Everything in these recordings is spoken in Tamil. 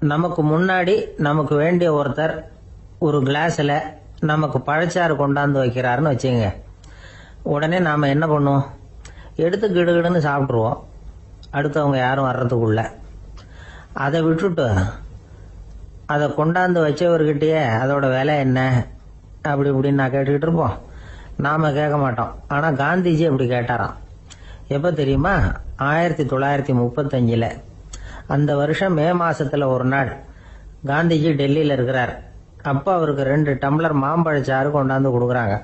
நமக்கு முன்னாடி நமக்கு வேண்டிய ஒருத்தர் ஒரு கிளாஸில் நமக்கு பழச்சாறு கொண்டாந்து வைக்கிறாருன்னு வச்சுங்க. உடனே நாம் என்ன பண்ணுவோம்? எடுத்து கிடுகிடுன்னு சாப்பிட்ருவோம், அடுத்தவங்க யாரும் வர்றதுக்குள்ள. அதை விட்டுட்டு அதை கொண்டாந்து வச்சவர்கிட்டயே அதோட விலை என்ன அப்படி இப்படின்னு நான் கேட்டுக்கிட்டு இருப்போம். நாம் கேட்க மாட்டோம். ஆனால் காந்திஜி அப்படி கேட்டாராம். எப்போ தெரியுமா? 1935. அந்த வருஷம் மே மாசத்துல ஒரு நாள் காந்திஜி டெல்லியில் இருக்கிறார். அப்போ அவருக்கு 2 டம்ளர் மாம்பழச்சாறு கொண்டாந்து கொடுக்குறாங்க.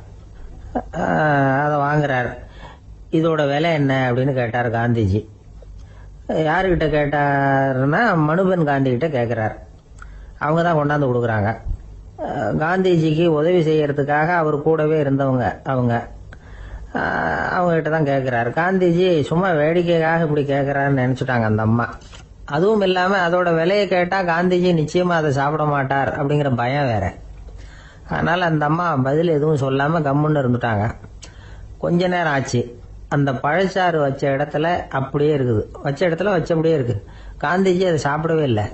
அதை வாங்குறார். இதோட விலை என்ன அப்படின்னு கேட்டார் காந்திஜி. யாருக்கிட்ட கேட்டாருன்னா மனுபென் காந்தி கிட்ட கேட்குறார். அவங்க தான் கொண்டாந்து கொடுக்குறாங்க. காந்திஜிக்கு உதவி செய்யறதுக்காக அவர் கூடவே இருந்தவங்க அவங்ககிட்ட தான் கேட்குறாரு. காந்திஜி சும்மா வேடிக்கைக்காக இப்படி கேட்குறாருன்னு நினச்சிட்டாங்க அந்த அம்மா. அதுவும் இல்லாமல் அதோட விலையை கேட்டால் காந்திஜி நிச்சயமாக அதை சாப்பிட மாட்டார் அப்படிங்கிற பயம் வேற. அதனால் அந்த அம்மா பதில் எதுவும் சொல்லாமல் கம்முன்னு இருந்துட்டாங்க. கொஞ்ச நேரம் ஆச்சு. அந்த பழச்சாறு வச்ச இடத்துல அப்படியே இருக்குது. வச்ச இடத்துல வச்சபடியே இருக்குது. காந்திஜி அதை சாப்பிடவே இல்லை.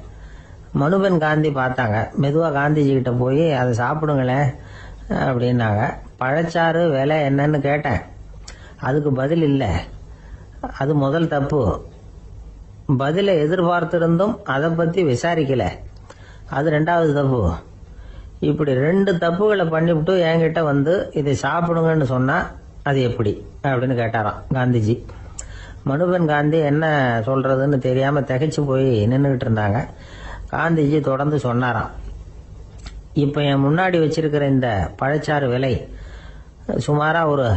மனுபென் காந்தி பார்த்தாங்க. மெதுவாக காந்திஜி கிட்ட போய் அதை சாப்பிடுங்களேன் அப்படின்னாங்க. பழச்சாறு விலை என்னன்னு கேட்டேன். அதுக்கு பதில் இல்லை. அது முதல் தப்பு. பதிலை எதிர்பார்த்திருந்தும் அதை பற்றி விசாரிக்கல. அது 2வது தப்பு. இப்படி 2 தப்புகளை பண்ணிவிட்டு என்கிட்ட வந்து இதை சாப்பிடுங்கன்னு சொன்னால் அது எப்படி அப்படின்னு கேட்டாராம் காந்திஜி. மனுபென் காந்தி என்ன சொல்றதுன்னு தெரியாமல் திகைச்சு போய் நின்றுக்கிட்டு இருந்தாங்க. காந்திஜி தொடர்ந்து சொன்னாராம். இப்போ என் முன்னாடி வச்சிருக்கிற இந்த பழச்சாறு விலை சுமாராக ஒரு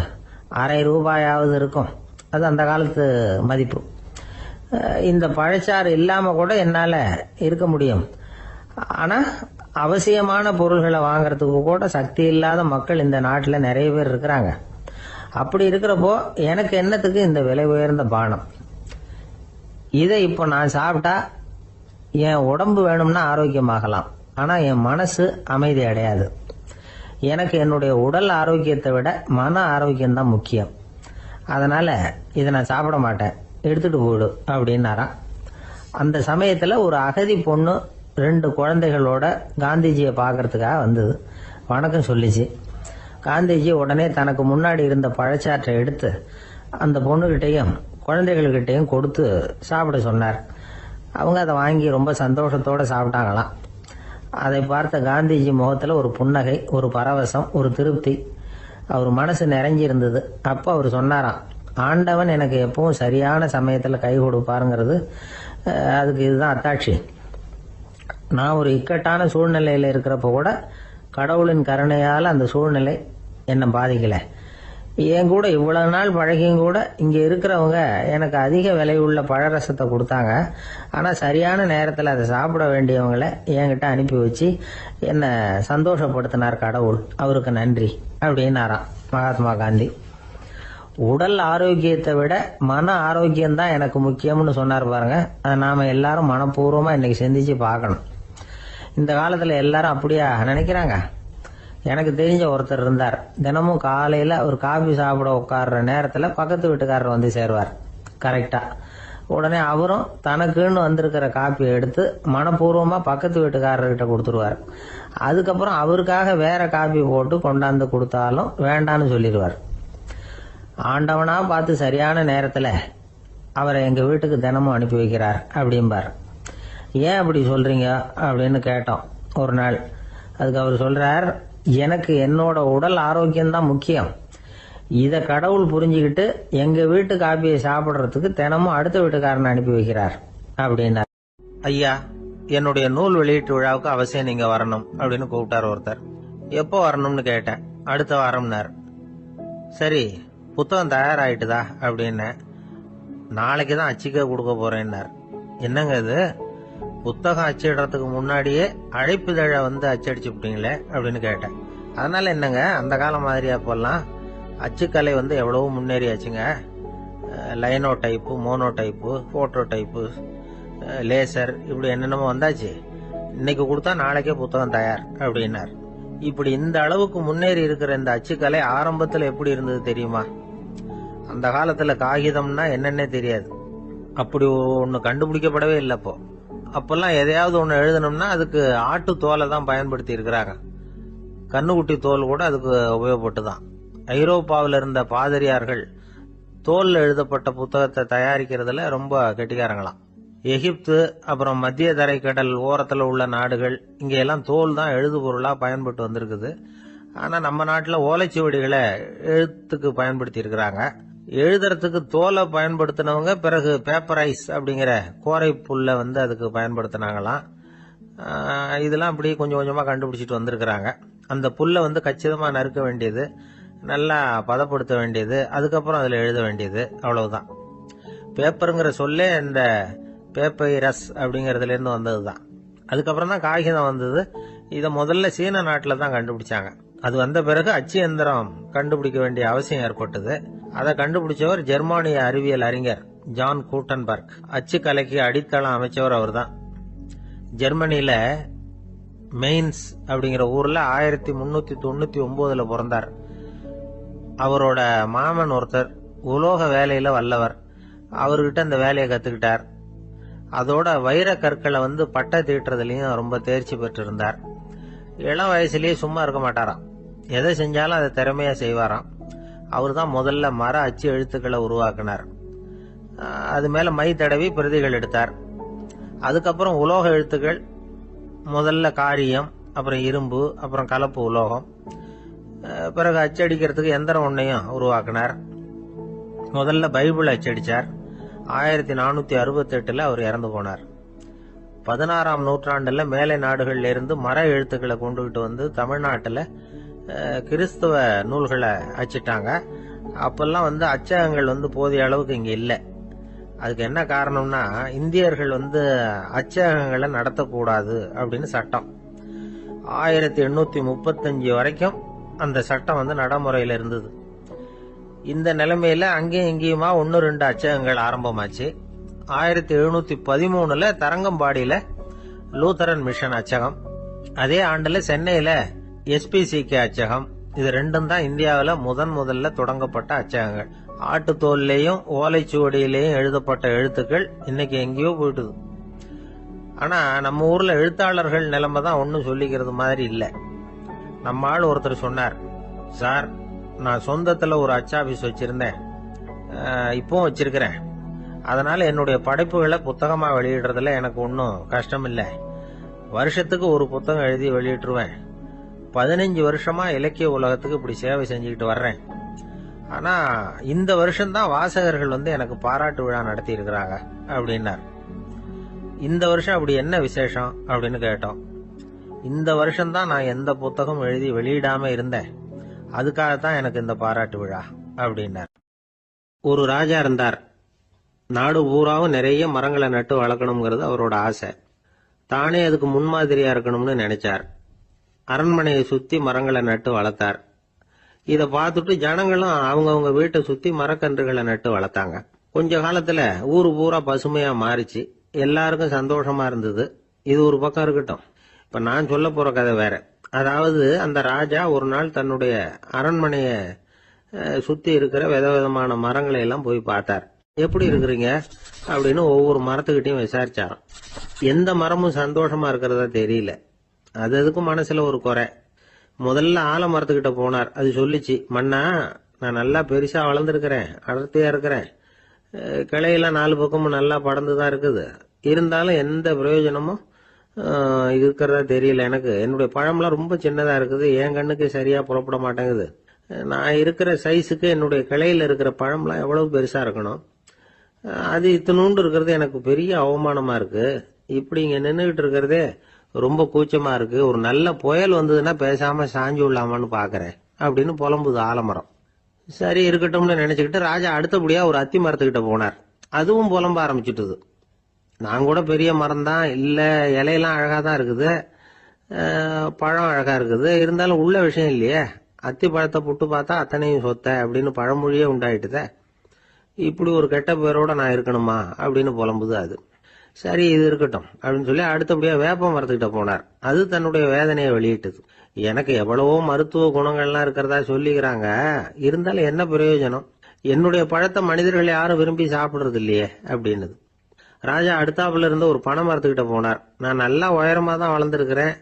₹1/2 இருக்கும். அது அந்த காலத்து மதிப்பு. இந்த பழச்சாறு இல்லாமல் கூட என்னால் இருக்க முடியும். ஆனால் அவசியமான பொருள்களை வாங்கறதுக்கு கூட சக்தி இல்லாத மக்கள் இந்த நாட்டில் நிறைய பேர் இருக்கிறாங்க. அப்படி இருக்கிறப்போ எனக்கு என்னத்துக்கு இந்த விலை உயர்ந்த பானம்? இதை இப்போ நான் சாப்பிட்டா என் உடம்பு வேணும்னா ஆரோக்கியமாகலாம், ஆனால் என் மனசு அமைதி அடையாது. எனக்கு என்னுடைய உடல் ஆரோக்கியத்தை விட மன ஆரோக்கியம்தான் முக்கியம். அதனால் இதை நான் சாப்பிட மாட்டேன், எடுத்துகிட்டு போயிடு அப்படின்னாராம். அந்த சமயத்தில் ஒரு அகதி பொண்ணு 2 குழந்தைகளோட காந்திஜியை பார்க்கறதுக்காக வந்தது. வணக்கம் சொல்லிச்சு. காந்திஜி உடனே தனக்கு முன்னாடி இருந்த பழச்சாற்றை எடுத்து அந்த பொண்ணுகிட்டையும் குழந்தைகள்கிட்டையும் கொடுத்து சாப்பிட சொன்னார். அவங்க அதை வாங்கி ரொம்ப சந்தோஷத்தோடு சாப்பிட்டாங்களாம். அதை பார்த்த காந்திஜி முகத்தில் ஒரு புன்னகை, ஒரு பரவசம், ஒரு திருப்தி. அவர் மனசு நிறைஞ்சிருந்தது. அப்போ அவர் சொன்னாராம், ஆண்டவன் எனக்கு எப்பவும் சரியான சமயத்தில் கை கொடுப்பாருங்கிறது அதுக்கு இதுதான் அத்தாட்சி. நான் ஒரு இக்கட்டான சூழ்நிலையில் இருக்கிறப்ப கூட கடவுளின் கருணையால் அந்த சூழ்நிலை என்னை பாதிக்கலை. என் கூட இவ்வளவு நாள் பழகியும் கூட இங்கே இருக்கிறவங்க எனக்கு அதிக விலை உள்ள பழரசத்தை கொடுத்தாங்க. ஆனால் சரியான நேரத்தில் அதை சாப்பிட வேண்டியவங்களை என்கிட்ட அனுப்பி வச்சு என்னை சந்தோஷப்படுத்தினார் கடவுள். அவருக்கு நன்றி அப்படின்னாராம் மகாத்மா காந்தி. உடல் ஆரோக்கியத்தை விட மன ஆரோக்கியம்தான் எனக்கு முக்கியம்னு சொன்னார் பாருங்க. அதை நாம் எல்லாரும் மனப்பூர்வமாக இன்னைக்கு சிந்திச்சு பார்க்கணும். இந்த காலத்தில் எல்லாரும் அப்படியா நினைக்கிறாங்க? எனக்கு தெரிஞ்ச ஒருத்தர் இருந்தார். தினமும் காலையில் ஒரு காபி சாப்பிட உட்கார்ற நேரத்தில் பக்கத்து வீட்டுக்காரர் வந்து சேருவார் கரெக்டாக. உடனே அவரும் தனக்குன்னு வந்திருக்கிற காப்பியை எடுத்து மனப்பூர்வமாக பக்கத்து வீட்டுக்காரர்கிட்ட கொடுத்துருவார். அதுக்கப்புறம் அவருக்காக வேற காப்பி போட்டு கொண்டாந்து கொடுத்தாலும் வேண்டான்னு சொல்லிடுவார். ஆண்டவனா பார்த்து சரியான நேரத்தில் அவரை எங்கள் வீட்டுக்கு தினமும் அனுப்பி வைக்கிறார் அப்படிம்பார். ஏன் அப்படி சொல்கிறீங்க அப்படின்னு கேட்டோம் ஒரு நாள். அதுக்கு அவர் சொல்கிறார், எனக்கு என்னோட உடல் ஆரோக்கியம்தான் முக்கியம். இதை கடவுள் புரிஞ்சுக்கிட்டு எங்கள் வீட்டு காப்பியை சாப்பிட்றதுக்கு தினமும் அடுத்த வீட்டுக்காரனை அனுப்பி வைக்கிறார் அப்படின்னார். ஐயா, என்னுடைய நூல் வெளியீட்டு விழாவுக்கு அவசியம் நீங்கள் வரணும் அப்படின்னு கூப்பிட்டார் ஒருத்தர். எப்போ வரணும்னு கேட்டேன். அடுத்த வாரம்னார். சரி, புத்தகம் தயாராகிட்டுதா அப்படின்னு. நாளைக்கு தான் அச்சிக்க கொடுக்க போறேன்னார். என்னங்க இது, புத்தகம் அச்சிடுறதுக்கு முன்னாடியே அழைப்புதழை வந்து அச்சடிச்சு விட்டீங்களே அப்படின்னு கேட்டேன். அதனால என்னங்க, அந்த காலம் மாதிரியா போலாம். அச்சுக்கலை வந்து எவ்வளவோ முன்னேறியாச்சுங்க. Linotype, monotype, phototype, laser, இப்படி என்னென்னமோ வந்தாச்சு. இன்னைக்கு கொடுத்தா நாளைக்கே புத்தகம் தயார் அப்படின்னார். இப்படி இந்த அளவுக்கு முன்னேறி இருக்கிற இந்த அச்சுக்கலை ஆரம்பத்தில் எப்படி இருந்தது தெரியுமா? அந்த காலத்துல காகிதம்னா என்னன்னே தெரியாது. அப்படி ஒன்று கண்டுபிடிக்கப்படவே இல்லைப்போ. அப்பெல்லாம் எதையாவது ஒண்ணு எழுதணும்னா அதுக்கு ஆட்டு தோலை தான் பயன்படுத்தி இருக்கிறாங்க. கண்ணுக்குட்டி தோல் கூட அதுக்கு உபயோகப்பட்டுதான். ஐரோப்பாவில் இருந்த பாதிரியார்கள் தோல்ல எழுதப்பட்ட புத்தகத்தை தயாரிக்கிறதுல ரொம்ப கெட்டிக்காரங்களாம். எகிப்து, அப்புறம் மத்திய தரைக்கடல் ஓரத்துல உள்ள நாடுகள், இங்க எல்லாம் தோல் தான் எழுது பொருளா பயன்பட்டு வந்திருக்குது. ஆனா நம்ம நாட்டுல ஓலைச்சுவடிகளை எழுத்துக்கு பயன்படுத்தி இருக்கிறாங்க. எழுதுறதுக்கு தோலை பயன்படுத்தினவங்க பிறகு பேப்பரைஸ் அப்படிங்கிற கோரை புல்ல அதுக்கு பயன்படுத்தினாங்களாம். இதெல்லாம் அப்படி கொஞ்சம் கொஞ்சமா கண்டுபிடிச்சிட்டு வந்திருக்கிறாங்க. அந்த புல்லை கச்சிதமா நறுக்க வேண்டியது, நல்லா பதப்படுத்த வேண்டியது, அதுக்கப்புறம் அதுல எழுத வேண்டியது, அவ்வளவுதான். பேப்பருங்கிற சொல்லே இந்த பேப்பைரஸ் அப்படிங்கறதுல இருந்து வந்ததுதான். அதுக்கப்புறம் தான் காகிதம் வந்தது. இத முதல்ல சீன நாட்டில தான் கண்டுபிடிச்சாங்க. அது வந்த பிறகு அச்சு எந்திரம் கண்டுபிடிக்க வேண்டிய அவசியம் ஏற்பட்டது. அதை கண்டுபிடிச்சவர் ஜெர்மானிய அறிவியல் அறிஞர் ஜான் கூட்டன்பர்க். அச்சு கலைக்கு அடித்தளம் அமைச்சவர் அவர் தான். ஜெர்மனியில மெயின்ஸ் அப்படிங்கிற ஊர்ல 1399 பிறந்தார். அவரோட மாமன் ஒருத்தர் உலோக வேலையில வல்லவர். அவர்கிட்ட அந்த வேலையை கத்துக்கிட்டார். அதோட வைர கற்களை பட்டை தீட்டுறதுலயும் ரொம்ப தேர்ச்சி பெற்றிருந்தார். இளம் வயசுலயே சும்மா இருக்க மாட்டாராம். எதை செஞ்சாலும் அதை திறமையா செய்வாராம். அவர் தான் முதல்ல மர அச்சு எழுத்துக்களை உருவாக்கினார். அது மேல மை தடவி பிரதிகள் எடுத்தார். அதுக்கப்புறம் உலோக எழுத்துக்கள், முதல்ல காரியம், அப்புறம் இரும்பு, அப்புறம் கலப்பு உலோகம், பிறகு அச்சடிக்கிறதுக்கு எந்திரம் ஒன்னையும் உருவாக்கினார். முதல்ல பைபிள் அச்சடிச்சார். 1468 அவர் இறந்து போனார். 16ஆம் நூற்றாண்டுல மேலை நாடுகள்ல இருந்து மர எழுத்துக்களை கொண்டுகிட்டு தமிழ்நாட்டுல கிறிஸ்தவ நூல்களை அச்சிட்டாங்க. அப்பெல்லாம் அச்சகங்கள் போதிய அளவுக்கு இங்க இல்ல. அதுக்கு என்ன காரணம்னா, இந்தியர்கள் அச்சகங்களை நடத்தக்கூடாது அப்படின்னு சட்டம். 1835 வரைக்கும் அந்த சட்டம் நடைமுறையில இருந்தது. இந்த நிலைமையில அங்கேயும் இங்கேயுமா 1-2 அச்சகங்கள் ஆரம்பமாச்சு. 1713 தரங்கம்பாடியில லூத்தரன் மிஷன் அச்சகம், அதே ஆண்டுல சென்னையில SPCK அச்சகம். இது ரெண்டும் தான் இந்தியாவில முதல்ல தொடங்கப்பட்ட அச்சகங்கள். ஆட்டுத்தோல்லையும் ஓலைச்சுவடியிலையும் எழுதப்பட்ட எழுத்துக்கள் இன்னைக்கு எங்கேயோ போயிட்டுது. ஆனா நம்ம ஊர்ல எழுத்தாளர்கள் நிலைமை தான் ஒன்னும் சொல்லிக்கிறது மாதிரி இல்ல. நம்ம ஆள் ஒருத்தர் சொன்னார், சார், நான் சொந்தத்துல ஒரு அச்சாபீஸ் வச்சிருந்தேன், இப்பவும் வச்சிருக்கிறேன். அதனால என்னுடைய படைப்புகளை புத்தகமா வெளியிடுறதுல எனக்கு ஒன்னும் கஷ்டம் இல்ல. வருஷத்துக்கு ஒரு புத்தகம் எழுதி வெளியிட்டுருவேன். 15 வருஷமா இலக்கிய உலகத்துக்கு இப்படி சேவை செஞ்சுக்கிட்டு வர்றேன். ஆனா இந்த வருஷம்தான் வாசகர்கள் எனக்கு பாராட்டு விழா நடத்தி இருக்கிறாங்க அப்படின்னார். இந்த வருஷம் அப்படி என்ன விசேஷம் அப்படின்னு கேட்டோம். இந்த வருஷம்தான் நான் எந்த புத்தகம் எழுதி வெளியிடாம இருந்தேன், அதுக்காகத்தான் எனக்கு இந்த பாராட்டு விழா அப்படின்னார். ஒரு ராஜா இருந்தார். நாடு பூராவும் நிறைய மரங்களை நட்டு வளர்க்கணுங்கிறது அவரோட ஆசை. தானே அதுக்கு முன்மாதிரியா இருக்கணும்னு நினைச்சார். அரண்மனையை சுத்தி மரங்களை நட்டு வளர்த்தார். இத பார்த்துட்டு ஜனங்களும் அவங்கவுங்க வீட்டை சுத்தி மரக்கன்றுகளை நட்டு வளர்த்தாங்க. கொஞ்ச காலத்துல ஊரு பூரா பசுமையா மாறிச்சு. எல்லாருக்கும் சந்தோஷமா இருந்தது. இது ஒரு பக்கம் இருக்கட்டும். இப்ப நான் சொல்ல போற கதை வேற. அதாவது அந்த ராஜா ஒரு நாள் தன்னுடைய அரண்மனைய சுத்தி இருக்கிற விதவிதமான மரங்களை எல்லாம் போய் பார்த்தார். எப்படி இருக்கிறீங்க அப்படின்னு ஒவ்வொரு மரத்துக்கிட்டையும் விசாரிச்சாராம். எந்த மரமும் சந்தோஷமா இருக்கிறதா தெரியல. அதுக்கு மனசுல ஒரு குறை. முதல்ல ஆலமரத்துக்கிட்ட போனார். அது சொல்லிச்சு, மண்ணா, நான் நல்லா பெருசா வளர்ந்துருக்கிறேன், அடர்த்தியா இருக்கிறேன், கிளையெல்லாம் 4 பக்கமும் நல்லா படர்ந்துதான் இருக்குது, இருந்தாலும் எந்த பிரயோஜனமும் இருக்கிறதா தெரியல எனக்கு. என்னுடைய பழம்லாம் ரொம்ப சின்னதா இருக்குது, என் கண்ணுக்கு சரியா புறப்பட மாட்டேங்குது. நான் இருக்கிற சைஸுக்கு என்னுடைய கிளையில இருக்கிற பழம்லாம் எவ்வளவு பெருசா இருக்கணும், அது இத்தினூண்டு இருக்கிறது எனக்கு பெரிய அவமானமா இருக்கு. இப்படி இங்க நின்றுகிட்டு இருக்கிறதே ரொம்ப கூச்சமா இருக்கு. ஒரு நல்ல புயல் வந்ததுன்னா பேசாம சாஞ்சு விடலாமான்னு பாக்குறேன் அப்படின்னு புலம்புது ஆலமரம். சரி இருக்கட்டும்னு நினைச்சுக்கிட்டு ராஜா அடுத்தபடியா ஒரு அத்தி மரத்துக்கிட்ட போனார். அதுவும் புலம்ப ஆரம்பிச்சுட்டுது. நான் கூட பெரிய மரம் தான், இல்ல இலையெல்லாம் அழகா தான் இருக்குது, பழம் அழகா இருக்குது, இருந்தாலும் உள்ள விஷயம் இல்லையே, அத்தி பழத்தை புட்டு பார்த்தா அத்தனையும் சொத்த அப்படின்னு பழமொழியே உண்டாயிட்டுத. இப்படி ஒரு கெட்ட பேரோட நான் இருக்கணுமா அப்படின்னு புலம்புது அது. சரி இது இருக்கட்டும் அப்படின்னு சொல்லி அடுத்தபடியா வேப்ப மரத்துக்கிட்ட போனார். அது தன்னுடைய வேதனையை வெளியிட்டது. எனக்கு எவ்வளவோ மருத்துவ குணங்கள்லாம் இருக்கிறதா சொல்லிக்கிறாங்க, இருந்தாலும் என்ன பிரயோஜனம், என்னுடைய பழத்தை மனிதர்கள் யாரும் விரும்பி சாப்பிடுறது இல்லையே அப்படின்னது. ராஜா அடுத்தாப்புல இருந்த ஒரு பனை மரத்துக்கிட்ட போனார். நான் நல்லா உயரமா தான் வளர்ந்துருக்கிறேன்,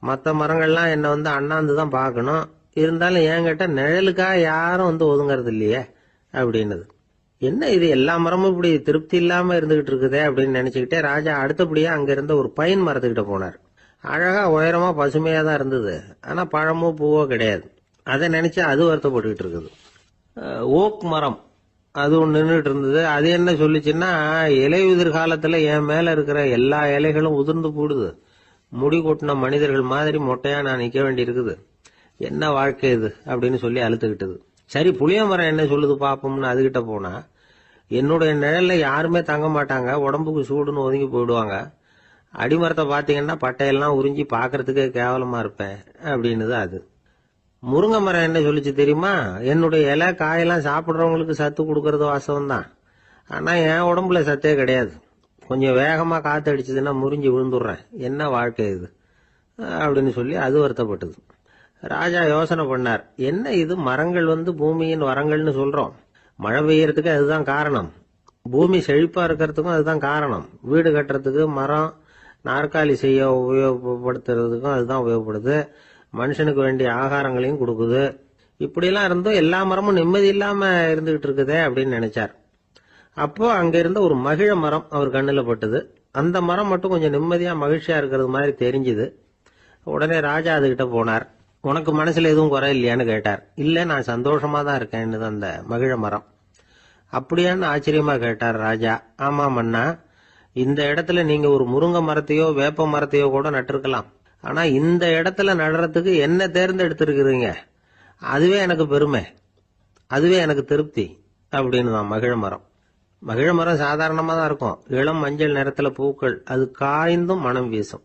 மற்ற மரங்கள்லாம் என்னை அண்ணாந்து தான் பார்க்கணும், இருந்தாலும் என்கிட்ட நிழலுக்காக யாரும் ஒதுங்கறது இல்லையே அப்படின்னது. என்ன இது, எல்லா மரமும் இப்படி திருப்தி இல்லாம இருந்துகிட்டு இருக்குதே அப்படின்னு நினைச்சுக்கிட்டே ராஜா அடுத்தபடியா அங்க இருந்த ஒரு பைன் மரத்துக்கிட்ட போனார். அழகா உயரமா பசுமையா தான் இருந்தது, ஆனா பழமோ பூவோ கிடையாது. அதை நினைச்சு அது வருத்தப்பட்டுக்கிட்டு இருக்குது. ஓக் மரம் அது ஒன்று நின்றுட்டு இருந்தது. அது என்ன சொல்லிச்சுன்னா, இலையுதிர் காலத்துல என் மேல இருக்கிற எல்லா இலைகளும் உதிர்ந்து போடுது, முடி கொட்டின மனிதர்கள் மாதிரி மொட்டையா நான் நிக்க வேண்டி இருக்குது, என்ன வாழ்க்கை இது அப்படின்னு சொல்லி அழுத்துக்கிட்டது. சரி, புளிய மரம் என்ன சொல்லுது பாப்போம்னு அதுகிட்ட போனா, என்னுடைய நிழல்ல யாருமே தங்க மாட்டாங்க, உடம்புக்கு சூடுன்னு ஒதுங்கி போயிடுவாங்க, அடிமரத்தை பாத்தீங்கன்னா பட்டையெல்லாம் உறிஞ்சி பாக்குறதுக்கே கேவலமா இருப்பேன் அப்படின்னுது அது. முருங்கை மரம் என்ன சொல்லிச்சு தெரியுமா, என்னுடைய இலை காயெல்லாம் சாப்பிட்றவங்களுக்கு சத்து கொடுக்கறது வாசம் தான், ஆனா என் உடம்புல சத்தே கிடையாது, கொஞ்சம் வேகமா காத்து அடிச்சதுன்னா முறிஞ்சு விழுந்துடுறேன், என்ன வாழ்க்கை இது அப்படின்னு சொல்லி அது வருத்தப்பட்டது. ராஜா யோசனை பண்ணார், என்ன இது, மரங்கள் பூமியின் வரங்கள்னு சொல்றோம், மழை பெய்யறதுக்கு அதுதான் காரணம், பூமி செழிப்பா இருக்கிறதுக்கும் அதுதான் காரணம், வீடு கட்டுறதுக்கு மரம், நாற்காலி செய்ய உபயோகப்படுத்துறதுக்கும் அதுதான் உபயோகப்படுது, மனுஷனுக்கு வேண்டிய ஆகாரங்களையும் கொடுக்குது, இப்படியெல்லாம் இருந்தும் எல்லா மரமும் நிம்மதி இல்லாம இருந்துகிட்டு இருக்குதே அப்படின்னு நினைச்சார். அப்போ அங்க இருந்த ஒரு மகிழ மரம் அவர் கண்ணுல பட்டது. அந்த மரம் மட்டும் கொஞ்சம் நிம்மதியா மகிழ்ச்சியா இருக்கிறது மாதிரி தெரிஞ்சுது. உடனே ராஜா அதுகிட்ட போனார். உனக்கு மனசுல எதுவும் குறை இல்லையான்னு கேட்டார். இல்ல, நான் சந்தோஷமா தான் இருக்கேன்னு அந்த மகிழ மரம். அப்படியான்னு ஆச்சரியமா கேட்டார் ராஜா. ஆமா மன்னா, இந்த இடத்துல நீங்க ஒரு முருங்கை மரத்தையோ வேப்ப மரத்தையோ கூட நட்டிருக்கலாம், ஆனா இந்த இடத்துல நடுறதுக்கு என்ன தேர்ந்தெடுத்திருக்கிறீங்க, அதுவே எனக்கு பெருமை, அதுவே எனக்கு திருப்தி அப்படின்னு தான் மகிழ மரம். மகிழ மரம் சாதாரணமா தான் இருக்கும், இளம் மஞ்சள் நிறத்துல பூக்கள், அது காய்ந்தும் மனம் வீசும்.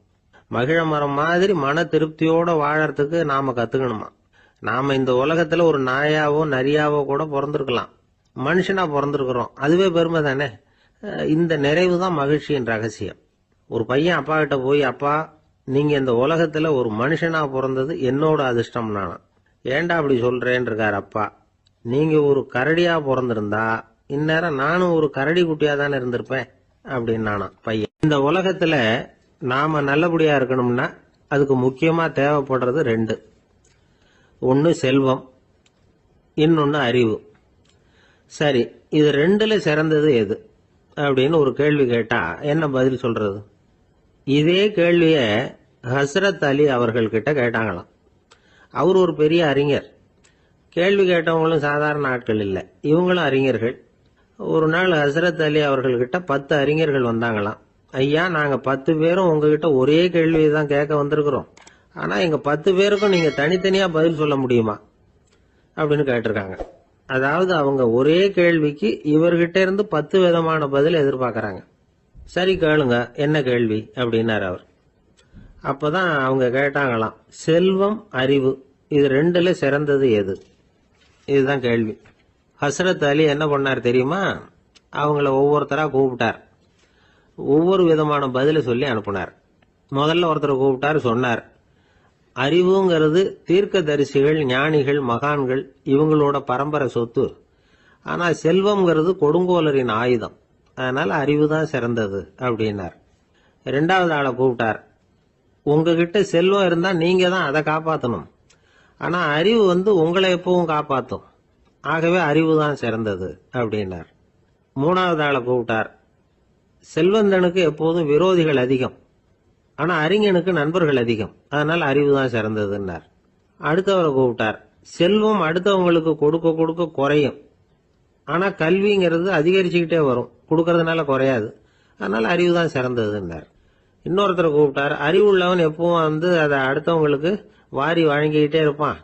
மகிழ மரம் மாதிரி மன திருப்தியோட வாழறதுக்கு நாம கத்துக்கணுமா. நாம இந்த உலகத்துல ஒரு நாயாவோ நரியாவோ கூட பிறந்திருக்கலாம், மனுஷனா பிறந்திருக்கிறோம், அதுவே பெருமை தானே. இந்த நிறைவு தான் மகிழ்ச்சியின் ரகசியம். ஒரு பையன் அப்பா கிட்ட போய், அப்பா நீங்க இந்த உலகத்துல ஒரு மனுஷனா பிறந்தது என்னோட அதிர்ஷ்டம் நானா. ஏண்டா அப்படி சொல்றேன்னு இருக்காரு அப்பா. நீங்க ஒரு கரடியா பிறந்திருந்தா இந்நேரம் நானும் ஒரு கரடி குட்டியா தானே இருந்திருப்பேன் அப்படின்னு நானா பையன். இந்த உலகத்துல நாம நல்லபடியா இருக்கணும்னா அதுக்கு முக்கியமா தேவைப்படுறது ரெண்டு, ஒன்னு செல்வம், இன்னொன்னு அறிவு. சரி, இது ரெண்டுல சிறந்தது எது அப்படின்னு ஒரு கேள்வி கேட்டா என்ன பதில் சொல்றது? இதே கேள்விய ஹஸ்ரத் அலி அவர்கள் கிட்ட கேட்டாங்களாம். அவர் ஒரு பெரிய அறிஞர். கேள்வி கேட்டவங்களும் சாதாரண ஆட்கள் இல்லை, இவங்களும் அறிஞர்கள். ஒரு நாள் ஹஸ்ரத் அலி அவர்கள்கிட்ட 10 அறிஞர்கள் வந்தாங்களாம். ஐயா, நாங்க 10 பேரும் உங்ககிட்ட ஒரே கேள்வியை தான் கேட்க வந்திருக்கிறோம், ஆனா எங்க 10 பேருக்கும் நீங்க தனித்தனியா பதில் சொல்ல முடியுமா அப்படின்னு கேட்டிருக்காங்க. அதாவது அவங்க ஒரே கேள்விக்கு இவர்கிட்ட இருந்து 10 விதமான பதில் எதிர்பார்க்கறாங்க. சரி கேளுங்க, என்ன கேள்வி அப்படின்னாரு அவர். அப்பதான் அவங்க கேட்டாங்களாம், செல்வம் அறிவு இது ரெண்டுல சிறந்தது எது, இதுதான் கேள்வி. ஹஸ்ரத் அலி என்ன பண்ணார் தெரியுமா, அவங்கள ஒவ்வொருத்தரா கூப்பிட்டார், ஒவ்வொரு விதமான பதில சொல்லி அனுப்புனார். முதல்ல ஒருத்தரை கூப்பிட்டார், சொன்னார், அறிவுங்கிறது தீர்க்கதரிசிகள், ஞானிகள், மகான்கள் இவங்களோட பரம்பரை சொத்து, ஆனா செல்வம்ங்கிறது கொடுங்கோலரின் ஆயுதம், அதனால அறிவு தான் சிறந்தது அப்படின்னார். 2வது ஆளை கூப்பிட்டார், உங்ககிட்ட செல்வம் இருந்தா நீங்க தான் அதை காப்பாற்றணும், ஆனா அறிவு உங்களை எப்பவும் காப்பாற்றும், ஆகவே அறிவு தான் சிறந்தது அப்படின்னார். 3வது ஆளை கூப்பிட்டார், செல்வந்தனுக்கு எப்போதும் விரோதிகள் அதிகம், ஆனா அறிஞனுக்கு நண்பர்கள் அதிகம், அதனால அறிவு தான் சிறந்ததுன்னார். அடுத்தவரை கூப்பிட்டார், செல்வம் அடுத்தவங்களுக்கு கொடுக்க கொடுக்க குறையும், ஆனா கல்விங்கிறது அதிகரிச்சுக்கிட்டே வரும், கொடுக்கறதுனால குறையாது, அதனால அறிவு தான் சிறந்ததுன்னார். இன்னொருத்தரை கூப்பிட்டார், அறிவுள்ளவன் எப்பவும் அதை அடுத்தவங்களுக்கு வாரி வழங்கிக்கிட்டே இருப்பான்,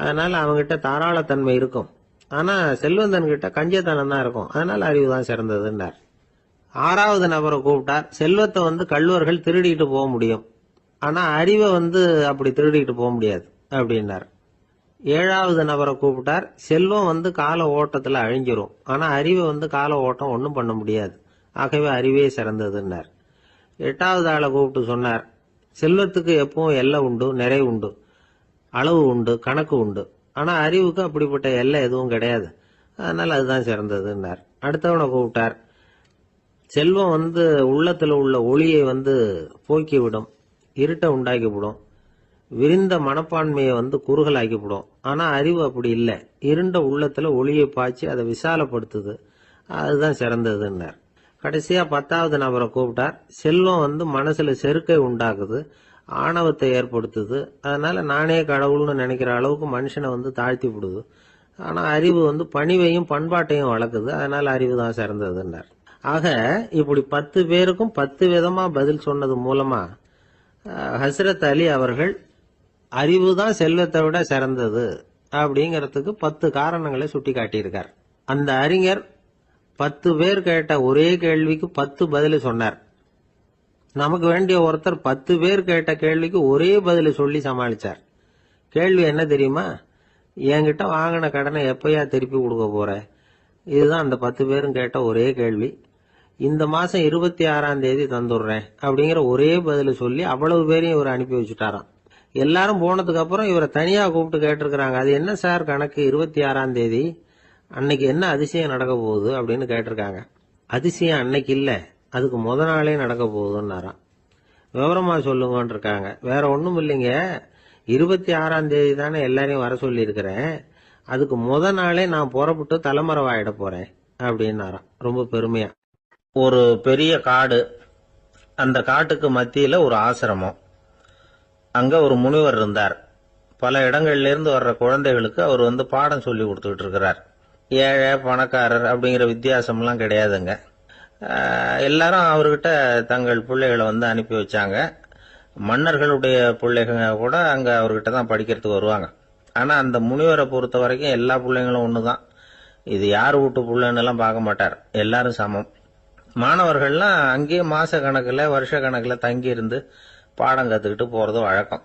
அதனால அவங்ககிட்ட தாராளத்தன்மை இருக்கும், ஆனா செல்வந்தன் கிட்ட கஞ்சத்தனம் தான் இருக்கும், அதனால அறிவு தான் சிறந்ததுன்னார். 6வது நபரை கூப்பிட்டார், செல்வத்தை கள்வர்கள் திருடிட்டு போக முடியும், ஆனா அறிவை அப்படி திருடிட்டு போக முடியாது அப்படின்னார். 7வது நபரை கூப்பிட்டார், செல்வம் கால ஓட்டத்துல அழிஞ்சிரும், ஆனா அறிவை கால ஓட்டம் ஒன்றும் பண்ண முடியாது, ஆகவே அறிவே சிறந்ததுன்னார். 8வது ஆளை கூப்பிட்டு சொன்னார், செல்வத்துக்கு எப்பவும் எல்லை உண்டு, நிறைவு உண்டு, அளவு உண்டு, கணக்கு உண்டு, ஆனா அறிவுக்கு அப்படிப்பட்ட எல்லை எதுவும் கிடையாது, அதனால அதுதான் சிறந்ததுன்னார். அடுத்தவனை கூப்பிட்டார், செல்வம் உள்ளத்துல உள்ள ஒளியை போக்கிவிடும், இருட்டை உண்டாக்கிவிடும், விரிந்த மனப்பான்மையை குறுகலாக்கிவிடும். ஆனா அறிவு அப்படி இல்லை. இருண்ட உள்ளத்துல ஒளியை பாய்ச்சி அதை விசாலப்படுத்துது. அதுதான் சிறந்ததுன்னார். கடைசியா 10வது நபரை கூப்பிட்டார். செல்வம் மனசுல செருக்கை உண்டாக்குது, ஆணவத்தை ஏற்படுத்துது. அதனால நானே கடவுள்னு நினைக்கிற அளவுக்கு மனுஷனை தாழ்த்தி விடுது. ஆனா அறிவு பணிவையும் பண்பாட்டையும் வளர்க்குது. அதனால அறிவு தான் சிறந்ததுன்னார். ஆக இப்படி 10 பேருக்கும் 10 விதமா பதில் சொன்னது மூலமா ஹஸ்ரத் அலி அவர்கள் அறிவு தான் செல்வத்தை விட சிறந்தது அப்படிங்கறதுக்கு 10 காரணங்களை சுட்டி காட்டியிருக்கார். அந்த அறிஞர் 10 பேர் கேட்ட ஒரே கேள்விக்கு 10 பதில் சொன்னார். நமக்கு வேண்டிய ஒருத்தர் 10 பேர் கேட்ட கேள்விக்கு ஒரே பதில் சொல்லி சமாளிச்சார். கேள்வி என்ன தெரியுமா? என்கிட்ட வாங்கின கடனை எப்பயா திருப்பி கொடுக்க போற? இதுதான் அந்த 10 பேரும் கேட்ட ஒரே கேள்வி. இந்த மாசம் 26ஆம் தேதி தந்துடுறேன் அப்படிங்கிற ஒரே பதில் சொல்லி அவ்வளவு பேரையும் இவர் அனுப்பி வச்சுட்டாராம். எல்லாரும் போனதுக்கு அப்புறம் இவரை தனியா கூப்பிட்டு கேட்டிருக்கிறாங்க. அது என்ன சார் கணக்கு, 26ஆம் தேதி அன்னைக்கு என்ன அதிசயம் நடக்க போகுது அப்படின்னு கேட்டிருக்காங்க. அதிசயம் அன்னைக்கு இல்ல, அதுக்கு முத நாளே நடக்க போகுதுன்னாராம். விவரமா சொல்லுங்கன்னு இருக்காங்க. வேற ஒண்ணும் இல்லைங்க, 26ஆம் தேதி தானே எல்லாரையும் வர சொல்லி இருக்கிறேன், அதுக்கு முத நாளே நான் புறப்பட்டு தலைமறைவாயிட போறேன் அப்படின்னாராம் ரொம்ப பெருமையா. ஒரு பெரிய காடு, அந்த காட்டுக்கு மத்தியில ஒரு ஆசிரமம். அங்க ஒரு முனிவர் இருந்தார். பல இடங்கள்ல இருந்து வர்ற குழந்தைகளுக்கு அவர் பாடம் சொல்லி கொடுத்துட்டு இருக்கிறார். ஏழை பணக்காரர் அப்படிங்கிற வித்தியாசம்லாம் கிடையாதுங்க. எல்லாரும் அவர்கிட்ட தங்கள் பிள்ளைகளை அனுப்பி வச்சாங்க. மன்னர்களுடைய பிள்ளைங்க கூட அங்க அவர்கிட்ட தான் படிக்கிறதுக்கு வருவாங்க. ஆனா அந்த முனிவரை பொறுத்த வரைக்கும் எல்லா பிள்ளைங்களும் ஒண்ணுதான். இது யார் வீட்டு பிள்ளைன்னு எல்லாம் பார்க்க மாட்டார், எல்லாரும் சமம். மாணவர்கள்லாம் அங்கேயே மாச கணக்குல வருஷ கணக்குல தங்கி இருந்து பாடம் கத்துக்கிட்டு போறது வழக்கம்.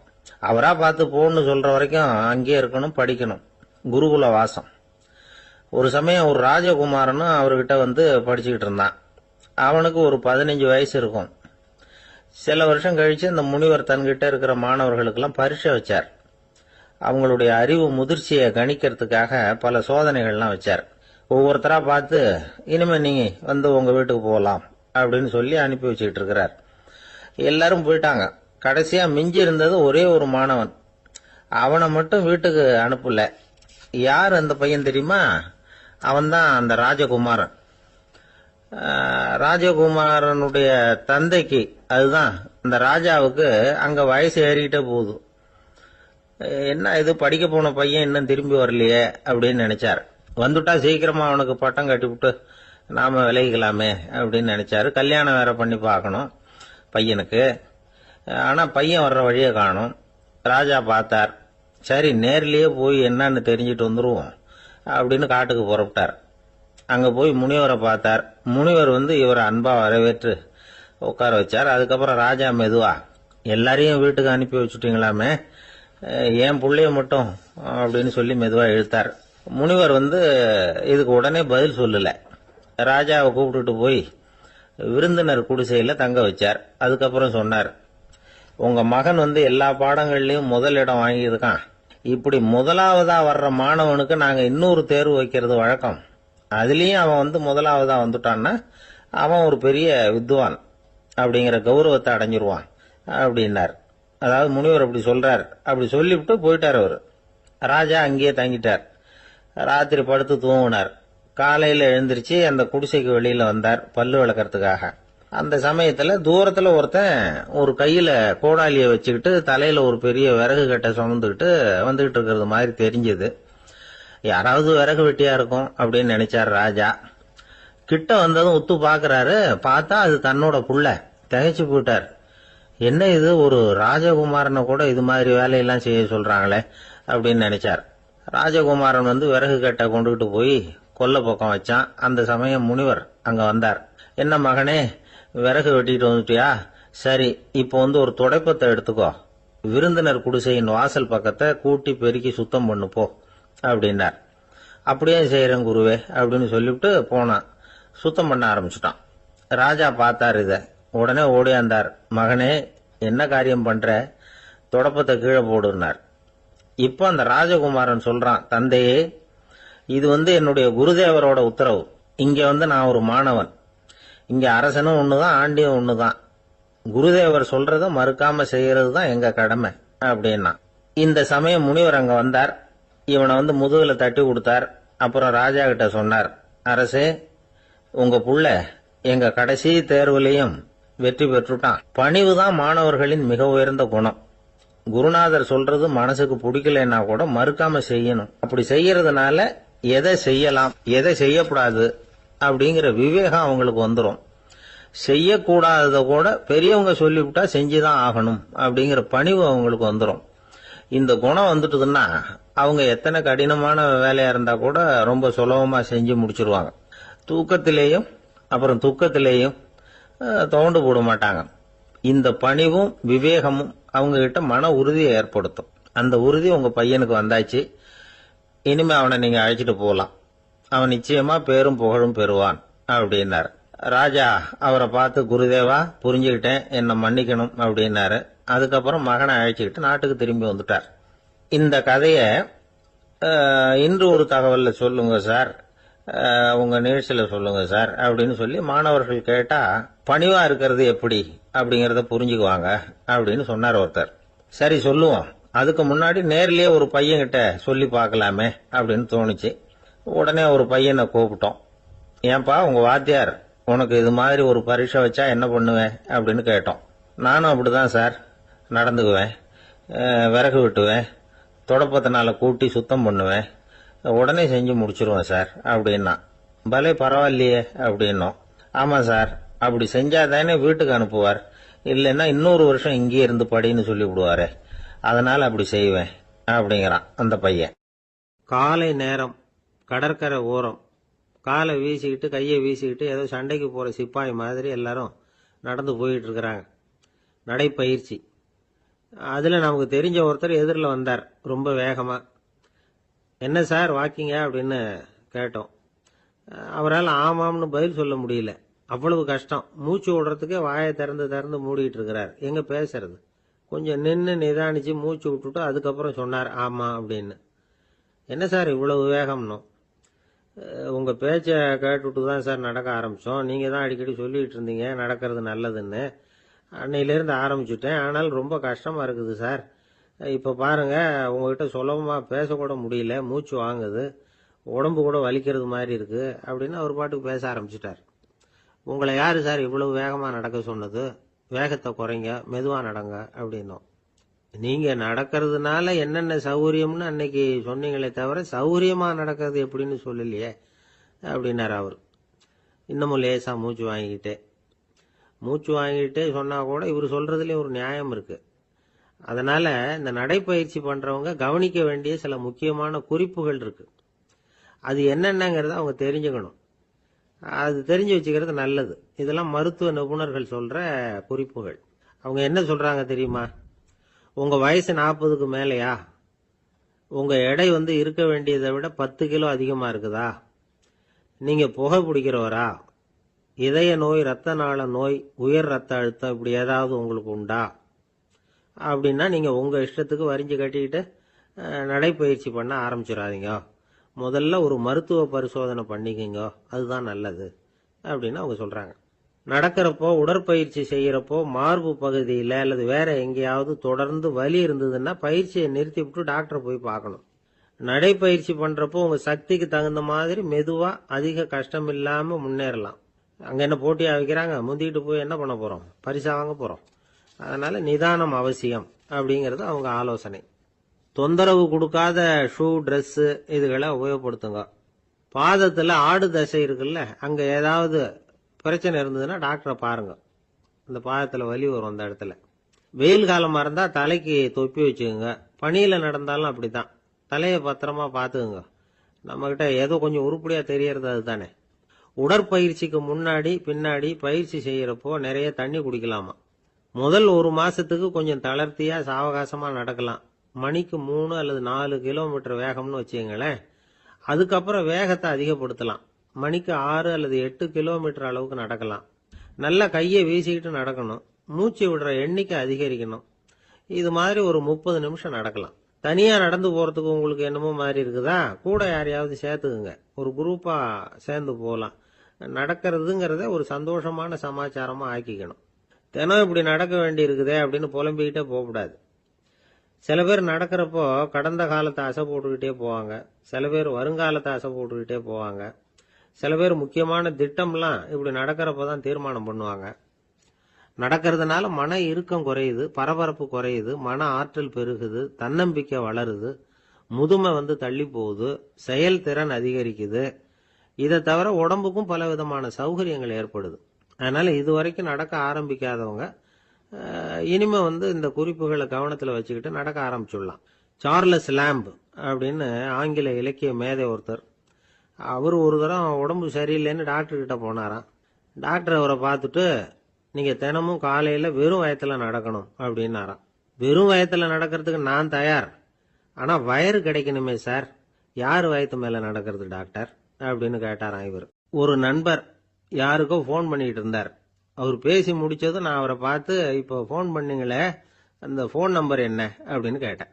அவரா பார்த்து போன்னு சொல்ற வரைக்கும் அங்கேயே இருக்கணும், படிக்கணும். குருகுல வாசம். ஒரு சமயம் ஒரு ராஜகுமாரனும் அவர்கிட்ட படிச்சுக்கிட்டு இருந்தான். அவனுக்கு ஒரு 15 வயசு இருக்கும். சில வருஷம் கழிச்சு இந்த முனிவர் தன்கிட்ட இருக்கிற மாணவர்களுக்கெல்லாம் பரீட்சை வச்சார். அவங்களுடைய அறிவு முதிர்ச்சியை கணிக்கிறதுக்காக பல சோதனைகள்லாம் வச்சார். ஒவ்வொருத்தரா பார்த்து இனிமே நீங்க உங்க வீட்டுக்கு போகலாம் அப்படின்னு சொல்லி அனுப்பி வச்சுக்கிட்டு இருக்கிறார். எல்லாரும் போயிட்டாங்க. கடைசியா மிஞ்சி இருந்தது ஒரே ஒரு மாணவன். அவனை மட்டும் வீட்டுக்கு அனுப்பல. யார் அந்த பையன் தெரியுமா? அவன்தான் அந்த ராஜகுமாரன். ராஜகுமாரனுடைய தந்தைக்கு, அதுதான் அந்த ராஜாவுக்கு, அங்க வயசு ஏறிக்கிட்டே போகுது. என்ன இது, படிக்க போன பையன் இன்னும் திரும்பி வரலையே அப்படின்னு நினைச்சார். வந்துட்டா சீக்கிரமா அவனுக்கு பட்டம் கட்டிவிட்டு நாம விலகிக்கலாமே அப்படின்னு நினைச்சாரு. கல்யாணம் வேற பண்ணி பார்க்கணும் பையனுக்கு. ஆனா பையன் வர்ற வழியை காணும். ராஜா பார்த்தார். சரி நேர்லயே போய் என்னன்னு தெரிஞ்சிட்டு வந்துருவோம் அப்படின்னு காட்டுக்கு புறப்பட்டார். அங்க போய் முனிவரை பார்த்தார். முனிவர் இவரை அன்பா வரவேற்று உட்கார வச்சார். அதுக்கப்புறம் ராஜா மெதுவா, எல்லாரையும் வீட்டுக்கு அனுப்பி வச்சுட்டீங்களாமே, ஏன் புள்ளைய மட்டும் அப்படின்னு சொல்லி மெதுவா இழுத்தார். முனிவர் இதுக்கு உடனே பதில் சொல்லல. ராஜாவை கூப்பிட்டுட்டு போய் விருந்தினர் குடிசையில தங்க வச்சார். அதுக்கப்புறம் சொன்னார், உங்க மகன் எல்லா பாடங்கள்லயும் முதல் இடம் வாங்கியிருக்கான். இப்படி முதலாவதா வர்ற மாணவனுக்கு நாங்க இன்னொரு தேர்வு வைக்கிறது வழக்கம். அதுலயும் அவன் முதலாவதா வந்துட்டான்னா அவன் ஒரு பெரிய வித்வான் அப்படிங்கிற கௌரவத்தை அடைஞ்சிருவான் அப்படின்னார். அதாவது முனிவர் அப்படி சொல்றார். அப்படி சொல்லிவிட்டு போயிட்டார் அவரு. ராஜா அங்கேயே தங்கிட்டார். ராத்திரி படுத்து தூங்கினார். காலையில எழுந்திருச்சு அந்த குடிசைக்கு வெளியில வந்தார் பல்லு விளக்கறதுக்காக. அந்த சமயத்துல தூரத்துல ஒருத்தன் ஒரு கையில கோடாலிய வச்சுக்கிட்டு தலையில ஒரு பெரிய விறகு கட்டை சுமந்துக்கிட்டு வந்துகிட்டு இருக்கிறது மாதிரி தெரிஞ்சது. யாராவது விறகு வெட்டியா இருக்கும் அப்படின்னு நினைச்சார் ராஜா. கிட்ட வந்ததும் உத்து பாக்குறாரு. பார்த்தா அது தன்னோட புள்ள. திகைச்சு போயிட்டார். என்ன இது, ஒரு ராஜகுமாரனை கூட இது மாதிரி வேலையெல்லாம் செய்ய சொல்றாங்களே அப்படின்னு நினைச்சார். ராஜகுமாரன் விறகு கட்டை கொண்டுகிட்டு போய் கொல்லை பக்கம் வச்சான். அந்த சமயம் முனிவர் அங்க வந்தார். என்ன மகனே, விறகு வெட்டிட்டு வந்துட்டியா? சரி, இப்போ ஒரு துடைப்பத்தை எடுத்துக்கோ, விருந்தினர் குடிசையின் வாசல் பக்கத்தை கூட்டி பெருக்கி சுத்தம் பண்ணு போ அப்படின்னார். அப்படியே செய்யறேன் குருவே அப்படின்னு சொல்லிவிட்டு போனான். சுத்தம் பண்ண ஆரம்பிச்சுட்டான். ராஜா பார்த்தார் இத. உடனே ஓடியாந்தார். மகனே, என்ன காரியம் பண்ற? துடப்பத்தை கீழே போடுனார். இப்ப அந்த ராஜகுமாரன் சொல்றான், தந்தையே, இது என்னுடைய குருதேவரோட உத்தரவு. இங்க நான் ஒரு மாணவன். இங்க அரசனும் ஒண்ணுதான், ஆண்டியும் ஒண்ணுதான். குருதேவர் சொல்றத மறுக்காம செய்யறது தான் எங்க கடமை அப்படின்னா. இந்த சமயம் முனிவர் அங்க வந்தார். இவனை முதுகுல தட்டி கொடுத்தார். அப்புறம் ராஜா கிட்ட சொன்னார், அரசே, உங்க புள்ள எங்க கடைசி தேர்வுலையும் வெற்றி பெற்றுட்டான். பணிவுதான் மாணவர்களின் மிக உயர்ந்த குணம். குருநாதர் சொல்றது மனசுக்கு பிடிக்கலன்னா கூட மறுக்காம செய்யணும். அப்படி செய்யறதுனால எதை செய்யலாம், எதை செய்யக்கூடாது அப்படிங்கிற விவேகம் அவங்களுக்கு வந்துடும். செய்யக்கூடாதத கூட பெரியவங்க சொல்லிவிட்டா செஞ்சுதான் ஆகணும் அப்படிங்கிற பணிவு அவங்களுக்கு வந்துடும். இந்த குணம் வந்துட்டுதுன்னா அவங்க எத்தனை கடினமான வேலையா இருந்தா கூட ரொம்ப சுலபமா செஞ்சு முடிச்சிருவாங்க. தூக்கத்திலேயும் அப்புறம் துக்கத்திலேயும் தோண்டு போட மாட்டாங்க. இந்த பணிவும் விவேகமும் அவங்க கிட்ட மன உறுதியை ஏற்படுத்தும். அந்த உறுதி உங்க பையனுக்கு வந்தாச்சு. இனிமே அவனை நீங்க அழைச்சிட்டு போகலாம். அவன் நிச்சயமா பேரும் புகழும் பெறுவான் அப்படின்னாரு. ராஜா அவரை பார்த்து, குருதேவா, புரிஞ்சுக்கிட்டேன், என்னை மன்னிக்கணும் அப்படின்னாரு. அதுக்கப்புறம் மகனை அழைச்சிக்கிட்டு நாட்டுக்கு திரும்பி வந்துட்டார். இந்த கதைய இன்று ஒரு தகவல்ல சொல்லுங்க சார், உங்க நிகழ்ச்சியில சொல்லுங்க சார் அப்படின்னு சொல்லி மாணவர்கள் கேட்டா, பணிவா இருக்கிறது எப்படி அப்படிங்கறத புரிஞ்சுக்குவாங்க அப்படின்னு சொன்னார் ஒருத்தர். சரி சொல்லுவோம், அதுக்கு முன்னாடி நேர்லயே ஒரு பையன்கிட்ட சொல்லி பார்க்கலாமே அப்படின்னு தோணுச்சு. உடனே ஒரு பையனை கூப்பிட்டோம். ஏன்பா, உங்க வாத்தியார் உனக்கு இது மாதிரி ஒரு பரீட்சை வச்சா என்ன பண்ணுவேன் அப்படின்னு கேட்டோம். நானும் அப்படிதான் சார் நடந்துக்குவேன், விறகு வெட்டுவேன், தொடப்பத்தினால கூட்டி சுத்தம் பண்ணுவேன், உடனே செஞ்சு முடிச்சிருவேன் சார் அப்படின்னா. பலே பரவாயில்லையே அப்படின்னோம். ஆமா சார், அப்படி செஞ்சாதானே வீட்டுக்கு அனுப்புவார், இல்லைன்னா இன்னொரு வருஷம் இங்கே இருந்து படின்னு சொல்லி விடுவாரு, அதனால அப்படி செய்வேன் அப்படிங்கிறான் அந்த பையன். காலை நேரம், கடற்கரை ஓரம், காலை வீசிக்கிட்டு கையை வீசிக்கிட்டு ஏதோ சண்டைக்கு போற சிப்பாய் மாதிரி எல்லாரும் நடந்து போயிட்டு இருக்கிறாங்க. நடைப்பயிற்சி. அதுல நமக்கு தெரிஞ்ச ஒருத்தர் எதிரில் வந்தார் ரொம்ப வேகமா. என்ன சார் வாக்கிங்க அப்படின்னு கேட்டோம். அவரால் ஆமாம்னு பதில் சொல்ல முடியல, அவ்வளவு கஷ்டம். மூச்சு விடுறதுக்கே வாயை திறந்து திறந்து மூடிட்டு இருக்கிறார். எங்க பேசுறது? கொஞ்சம் நின்று நிதானிச்சு மூச்சு விட்டுட்டு அதுக்கப்புறம் சொன்னார் ஆமா அப்படின்னு. என்ன சார் இவ்வளவு வேகம்னு? உங்க பேச்ச கேட்டுட்டு தான் சார் நடக்க ஆரம்பிச்சோம். நீங்க தான் அடிக்கடி சொல்லிட்டு இருந்தீங்க நடக்கிறது நல்லதுன்னு. அன்னையிலேருந்து ஆரம்பிச்சுட்டேன், ஆனால் ரொம்ப கஷ்டமா இருக்குது சார். இப்ப பாருங்க, உங்ககிட்ட சுலபமா பேசக்கூட முடியல, மூச்சு வாங்குது, உடம்பு கூட வலிக்கிறது மாதிரி இருக்கு அப்படின்னு அவர் பாட்டுக்கு பேச ஆரம்பிச்சுட்டார். உங்களை யாரு சார் இவ்வளவு வேகமா நடக்க சொன்னது? வேகத்தை குறைங்க, மெதுவா நடங்க அப்படின்னோம். நீங்க நடக்கிறதுனால என்னென்ன சௌகரியம்னு அன்னைக்கு சொன்னீங்களே தவிர சௌகரியமா நடக்கிறது எப்படின்னு சொல்லலையே அப்படின்னாரு அவர். இன்னமும் லேசா மூச்சு வாங்கிட்டே சொன்னா கூட இவர் சொல்றதுலயும் ஒரு நியாயம் இருக்கு. அதனால இந்த நடைப்பயிற்சி பண்றவங்க கவனிக்க வேண்டிய சில முக்கியமான குறிப்புகள் இருக்கு. அது என்னென்னங்கிறத அவங்க தெரிஞ்சுக்கணும். அது தெரிஞ்சு வச்சுக்கிறது நல்லது. இதெல்லாம் மருத்துவ நிபுணர்கள் சொல்ற குறிப்புகள். அவங்க என்ன சொல்றாங்க தெரியுமா? உங்க வயசு 40க்கு மேலையா? உங்க எடை இருக்க வேண்டியதை விட 10 கிலோ அதிகமா இருக்குதா? நீங்க புகை பிடிக்கிறவரா? இதய நோய், ரத்த நாள நோய், உயர் ரத்த அழுத்தம் இப்படி ஏதாவது உங்களுக்கு உண்டா? அப்படின்னா நீங்க உங்க இஷ்டத்துக்கு வரிஞ்சு கட்டிக்கிட்டு நடைப்பயிற்சி பண்ண ஆரம்பிச்சிடாதீங்க. முதல்ல ஒரு மருத்துவ பரிசோதனை பண்ணிக்கோங்க, அதுதான் நல்லது அப்படின்னு அவங்க சொல்றாங்க. நடக்கிறப்போ, உடற்பயிற்சி செய்யறப்போ மார்பு பகுதியில அல்லது வேற எங்கேயாவது தொடர்ந்து வலி இருந்ததுன்னா பயிற்சியை நிறுத்தி விட்டு டாக்டரை போய் பார்க்கணும். நடைப்பயிற்சி பண்றப்போ உங்க சக்திக்கு தகுந்த மாதிரி மெதுவா அதிக கஷ்டம் இல்லாம முன்னேறலாம். அங்க என்ன போட்டியா வைக்கிறாங்க? முந்திக்கிட்டு போய் என்ன பண்ண போறோம்? பரிசா வாங்க போறோம். அதனால நிதானம் அவசியம் அப்படிங்கறது அவங்க ஆலோசனை. தொந்தரவு கொடுக்காத ஷூ, ட்ரெஸ் இதுகளை உபயோகப்படுத்துங்க. பாதத்துல ஆடு தசை இருக்குல்ல, அங்க ஏதாவது பிரச்சனை இருந்ததுன்னா டாக்டரை பாருங்க. இந்த பாதத்துல வலி வரும் அந்த இடத்துல. வெயில் காலமா இருந்தா தலைக்கு தொப்பி வச்சுக்கோங்க. பனியில நடந்தாலும் அப்படித்தான், தலையை பத்திரமா பாத்துக்குங்க. நம்ம கிட்ட ஏதோ கொஞ்சம் உருப்படியா தெரியறது அதுதானே. உடற்பயிற்சிக்கு முன்னாடி பின்னாடி பயிற்சி செய்யறப்போ நிறைய தண்ணி குடிக்கலாமா. முதல் 1 மாசத்துக்கு கொஞ்சம் தளர்த்தியா சாவகாசமா நடக்கலாம். மணிக்கு 3 அல்லது 4 கிலோமீட்டர் வேகம்னு வச்சுங்களேன். அதுக்கப்புறம் வேகத்தை அதிகப்படுத்தலாம். மணிக்கு 6 அல்லது 8 கிலோமீட்டர் அளவுக்கு நடக்கலாம். நல்லா கையை வீசிக்கிட்டு நடக்கணும். மூச்சு விடுற எண்ணிக்கை அதிகரிக்கணும். இது மாதிரி ஒரு 30 நிமிஷம் நடக்கலாம். தனியா நடந்து போறதுக்கு உங்களுக்கு என்னமோ மாதிரி இருக்குதா? கூட யாரையாவது சேர்த்துக்குங்க, ஒரு குரூப்பா சேர்ந்து போகலாம். நடக்கிறதுங்கிறத ஒரு சந்தோஷமான சமாச்சாரமா ஆக்கிக்கணும். தினம் இப்படி நடக்க வேண்டி இருக்குதே அப்படின்னு புலம்பிக்கிட்டே போகக்கூடாது. சில பேர் நடக்கிறப்போ கடந்த காலத்தை அசை போட்டுக்கிட்டே போவாங்க, சில பேர் வருங்காலத்தை அசை போட்டுக்கிட்டே போவாங்க, சில பேர் முக்கியமான திட்டம்லாம் இப்படி நடக்கிறப்பதான் தீர்மானம் பண்ணுவாங்க. நடக்கிறதுனால மன இறுக்கம் குறையுது, பரபரப்பு குறையுது, மன ஆற்றல் பெருகுது, தன்னம்பிக்கை வளருது, முதுமை தள்ளி போகுது, செயல்திறன் அதிகரிக்குது. இதை தவிர உடம்புக்கும் பல விதமான சௌகரியங்கள் ஏற்படுது. அதனால இதுவரைக்கும் நடக்க ஆரம்பிக்காதவங்க இனிமே இந்த குறிப்புகளை கவனத்தில் வச்சுக்கிட்டு நடக்க ஆரம்பிச்சுடலாம். சார்லஸ் லேம்ப் அப்படின்னு ஆங்கில இலக்கிய மேதை ஒருத்தர், அவர் ஒரு தரம் உடம்பு சரியில்லைன்னு டாக்டர் கிட்ட போனாராம். டாக்டர் அவரை பார்த்துட்டு, நீங்க தினமும் காலையில வெறும் வயத்துல நடக்கணும் அப்படின்னாராம். வெறும் வயத்துல நடக்கிறதுக்கு நான் தயார், ஆனா வயிறு கிடைக்கணுமே சார், யார் வயத்து மேல நடக்கிறது டாக்டர் அப்படின்னு கேட்டாராம் இவர். ஒரு நண்பர் யாருக்கோ போன் பண்ணிட்டு இருந்தார். அவர் பேசி முடிச்சதும் நான் அவரை பார்த்து, இப்போ போன் பண்ணீங்களே அந்த போன் நம்பர் என்ன அப்படின்னு கேட்டேன்.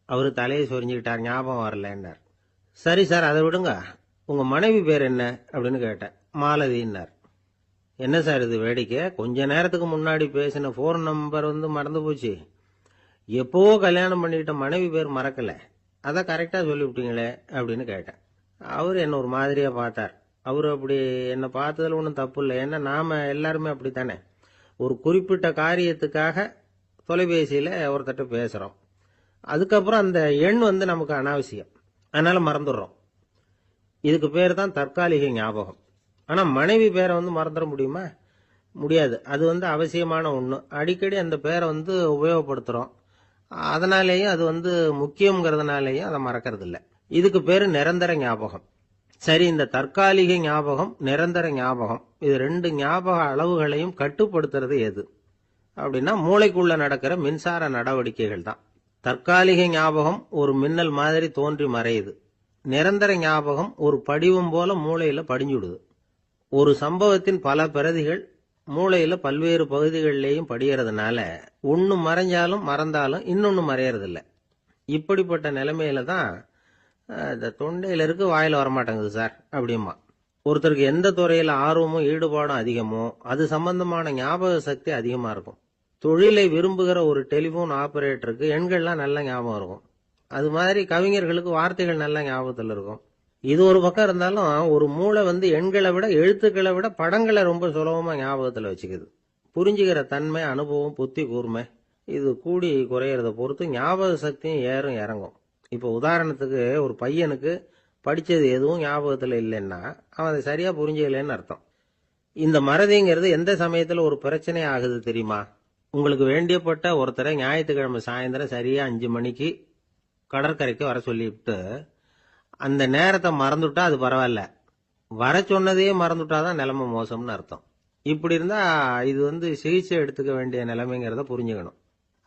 அவரு தலையை சொரிஞ்சுக்கிட்டார், ஞாபகம் வரலன்னார். சரி சார் அதை விடுங்க, உங்க மனைவி பேர் என்ன அப்படின்னு கேட்டேன். மாலதின்னார். என்ன சார் இது வேடிக்கை, கொஞ்ச நேரத்துக்கு முன்னாடி பேசின போன் நம்பர் மறந்து போச்சு, எப்போ கல்யாணம் பண்ணிக்கிட்ட மனைவி பேர் மறக்கல, அதை கரெக்டா சொல்லிவிட்டீங்களே அப்படின்னு கேட்டேன். அவரு என்ன ஒரு மாதிரியா பார்த்தார். அவரு அப்படி என்ன பார்த்ததுல ஒன்றும் தப்பு இல்லை, ஏன்னா நாம எல்லாருமே அப்படித்தானே. ஒரு குறிப்பிட்ட காரியத்துக்காக தொலைபேசியில ஒருத்தட்ட பேசுறோம், அதுக்கப்புறம் அந்த எண் நமக்கு அனாவசியம், அதனால மறந்துடுறோம். இதுக்கு பேர் தான் தற்காலிக ஞாபகம். ஆனா மனைவி பேரை மறந்துட முடியுமா? முடியாது. அது அவசியமான ஒண்ணு. அடிக்கடி அந்த பேரை உபயோகப்படுத்துறோம், அதனாலேயும் அது முக்கியங்கிறதுனாலேயும் அதை மறக்கிறது இல்லை. இதுக்கு பேரு நிரந்தர ஞாபகம். சரி, இந்த தற்காலிக ஞாபகம், நிரந்தர ஞாபகம், இது ரெண்டு ஞாபக அளவுகளையும் கட்டுப்படுத்துறது எது அப்படின்னா மூளைக்குள்ள நடக்கிற மின்சார நடவடிக்கைகள் தான். தற்காலிக ஞாபகம் ஒரு மின்னல் மாதிரி தோன்றி மறையுது, நிரந்தர ஞாபகம் ஒரு படிவம் போல மூளையில படிஞ்சுடுது. ஒரு சம்பவத்தின் பல பிரதிகள் மூளையில பல்வேறு பகுதிகளிலேயும் படியறதுனால ஒன்னு மறைஞ்சாலும் மறந்தாலும் இன்னொன்னு மறையறதில்ல. இப்படிப்பட்ட நிலைமையில தான் இந்த தொண்டையில இருக்கு, வாயில வரமாட்டேங்குது சார் அப்படிமா. ஒருத்தருக்கு எந்த துறையில ஆர்வமும் ஈடுபாடும் அதிகமோ அது சம்பந்தமான ஞாபக சக்தி அதிகமா இருக்கும். தொழிலை விரும்புகிற ஒரு டெலிபோன் ஆபரேட்டருக்கு எண்கள்லாம் நல்ல ஞாபகம் இருக்கும். அது மாதிரி கவிஞர்களுக்கு வார்த்தைகள் நல்ல ஞாபகத்தில் இருக்கும். இது ஒரு பக்கம் இருந்தாலும் ஒரு மூளை எண்களை விட எழுத்துக்களை விட படங்களை ரொம்ப சுலபமா ஞாபகத்துல வச்சுக்குது. புரிஞ்சுக்கிற தன்மை, அனுபவம், புத்தி கூர்மை இது கூடி குறையறத பொறுத்து ஞாபக சக்தியும் ஏறும் இறங்கும். இப்ப உதாரணத்துக்கு ஒரு பையனுக்கு படிச்சது எதுவும் ஞாபகத்துல இல்லைன்னா அவன் அதை சரியா புரிஞ்சுக்கலன்னு அர்த்தம். இந்த மறதிங்கிறது எந்த சமயத்துல ஒரு பிரச்சனை ஆகுது தெரியுமா? உங்களுக்கு வேண்டியப்பட்ட ஒருத்தரை ஞாயிற்றுக்கிழமை சாயந்தரம் சரியா 5 மணிக்கு கடற்கரைக்கு வர சொல்லிவிட்டு அந்த நேரத்தை மறந்துட்டா அது பரவாயில்ல, வர சொன்னதையே மறந்துட்டாதான் நிலைமை மோசம்னு அர்த்தம். இப்படி இருந்தா இது சிகிச்சை எடுத்துக்க வேண்டிய நிலைமைங்கிறத புரிஞ்சுக்கணும்.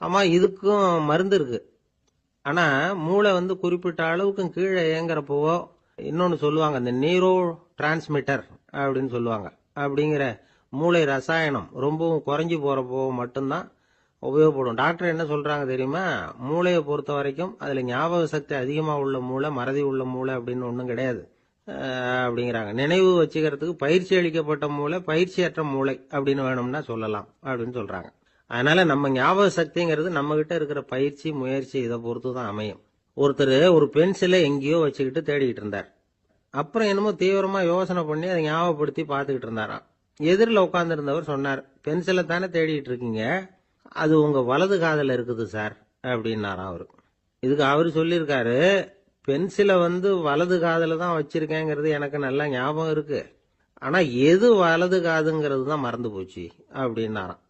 ஆமா, இதுக்கும் மருந்து இருக்கு. ஆனா மூளை குறிப்பிட்ட அளவுக்கு கீழே இயங்குறப்போ இன்னொன்னு சொல்லுவாங்க, இந்த நியூரோ டிரான்ஸ்மிட்டர் அப்படின்னு சொல்லுவாங்க. அப்படிங்கிற மூளை ரசாயனம் ரொம்பவும் குறைஞ்சி போறப்போ மட்டும்தான் உபயோகப்படும். டாக்டர் என்ன சொல்றாங்க தெரியுமா? மூளையை பொறுத்த வரைக்கும் அதுல ஞாபக சக்தி அதிகமா உள்ள மூளை, மறதி உள்ள மூளை அப்படின்னு ஒண்ணும் கிடையாது அப்படிங்கிறாங்க. நினைவு வச்சுக்கிறதுக்கு பயிற்சி அளிக்கப்பட்ட மூளை, பயிற்சியற்ற மூளை அப்படின்னு வேணும்னா சொல்லலாம் அப்படின்னு சொல்றாங்க. அதனால நம்ம ஞாபக சக்திங்கிறது நம்ம கிட்ட இருக்கிற பயிற்சி, முயற்சி இதை பொறுத்து தான் அமையும். ஒருத்தர் ஒரு பென்சிலை எங்கேயோ வச்சுக்கிட்டு தேடிக்கிட்டு இருந்தார். அப்புறம் என்னமோ தீவிரமா யோசனை பண்ணி அதை ஞாபகப்படுத்தி பார்த்துக்கிட்டு இருந்தாராம். எதிரில் உட்கார்ந்து இருந்தவர் சொன்னார், பென்சிலை தானே தேடிட்டு இருக்கீங்க, அது உங்க வலது காதுல இருக்குது சார் அப்படின்னாராம் அவரு. இதுக்கு அவரு சொல்லியிருக்காரு, பென்சிலை வலது காதுல தான் வச்சிருக்கேங்கிறது எனக்கு நல்லா ஞாபகம் இருக்கு, ஆனா எது வலது காதுங்கிறது தான் மறந்து போச்சு அப்படின்னாராம்.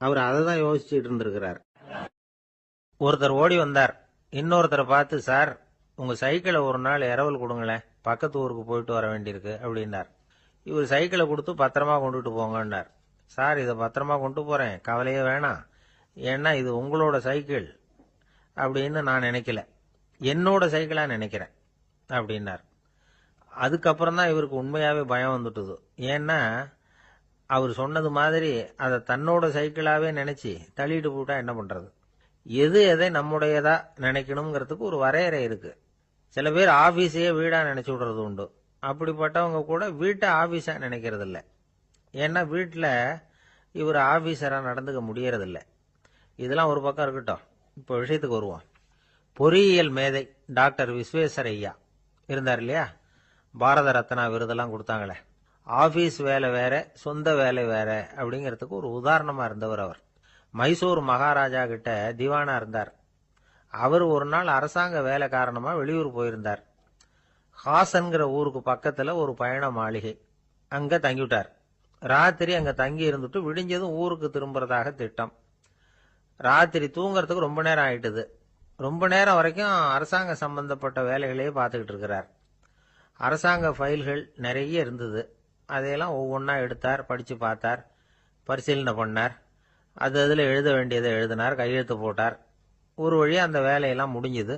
அவர் அதை தான் யோசிச்சுட்டு இருந்திருக்கிறார். ஒருத்தர் ஓடி வந்தார், இன்னொருத்தரை பார்த்து, சார் உங்க சைக்கிளை ஒரு நாள் இரவல் கொடுங்களேன், பக்கத்து ஊருக்கு போயிட்டு வர வேண்டியிருக்கு அப்படின்னார். இவர் சைக்கிளை கொடுத்து பத்திரமா கொண்டுட்டு போங்கன்னார். சார் இதை பத்திரமா கொண்டு போறேன், கவலையே வேணாம், ஏன்னா இது உங்களோட சைக்கிள் அப்படின்னு நான் நினைக்கல, என்னோட சைக்கிளா நினைக்கிறேன் அப்படின்னார். அதுக்கப்புறம் தான் இவருக்கு உண்மையாவே பயம் வந்துட்டுது. ஏன்னா அவர் சொன்னது மாதிரி அதை தன்னோட சைக்கிளாவே நினைச்சு தள்ளிட்டு போட்டா என்ன பண்றது? எது எதை நம்முடையதா நினைக்கணுங்கிறதுக்கு ஒரு வரையறை இருக்கு. சில பேர் ஆபீஸையே வீடா நினைச்சு விடுறது உண்டு. அப்படிப்பட்டவங்க கூட வீட்டை ஆபீஸா நினைக்கிறது இல்ல. ஏன்னா வீட்டில் இவர் ஆபீசரா நடந்துக்க முடியறதில்ல. இதெல்லாம் ஒரு பக்கம் இருக்கட்டும். இப்போ விஷயத்துக்கு வருவோம். பொறியியல் மேதை டாக்டர் விஸ்வேஸ்வரய்யா இருந்தார் இல்லையா, பாரத ரத்னா விருதெல்லாம் கொடுத்தாங்களே. ஆபீஸ் வேலை வேற, சொந்த வேலை வேற அப்படிங்கிறதுக்கு ஒரு உதாரணமா இருந்தவர் அவர். மைசூர் மகாராஜா கிட்ட திவானா இருந்தார். அவர் ஒரு நாள் அரசாங்க வேலை காரணமா வெளியூர் போயிருந்தார். ஹாசன்கிற ஊருக்கு பக்கத்துல ஒரு பயண மாளிகை, அங்க தங்கிவிட்டார். ராத்திரி அங்க தங்கி இருந்துட்டு விடிஞ்சதும் ஊருக்கு திரும்புறதாக திட்டம். ராத்திரி தூங்கறதுக்கு ரொம்ப நேரம் ஆயிட்டுது. ரொம்ப நேரம் வரைக்கும் அரசாங்க சம்பந்தப்பட்ட வேலைகளையே பார்த்துக்கிட்டு இருக்கிறார். அரசாங்க ஃபைல்கள் நிறைய இருந்தது. அதையெல்லாம் ஒவ்வொன்றா எடுத்தார், படிச்சு பார்த்தார், பரிசீலனை பண்ணார். அதில் எழுத வேண்டியதை எழுதினார், கையெழுத்து போட்டார். ஒரு வழியா அந்த வேலையெல்லாம் முடிஞ்சுது.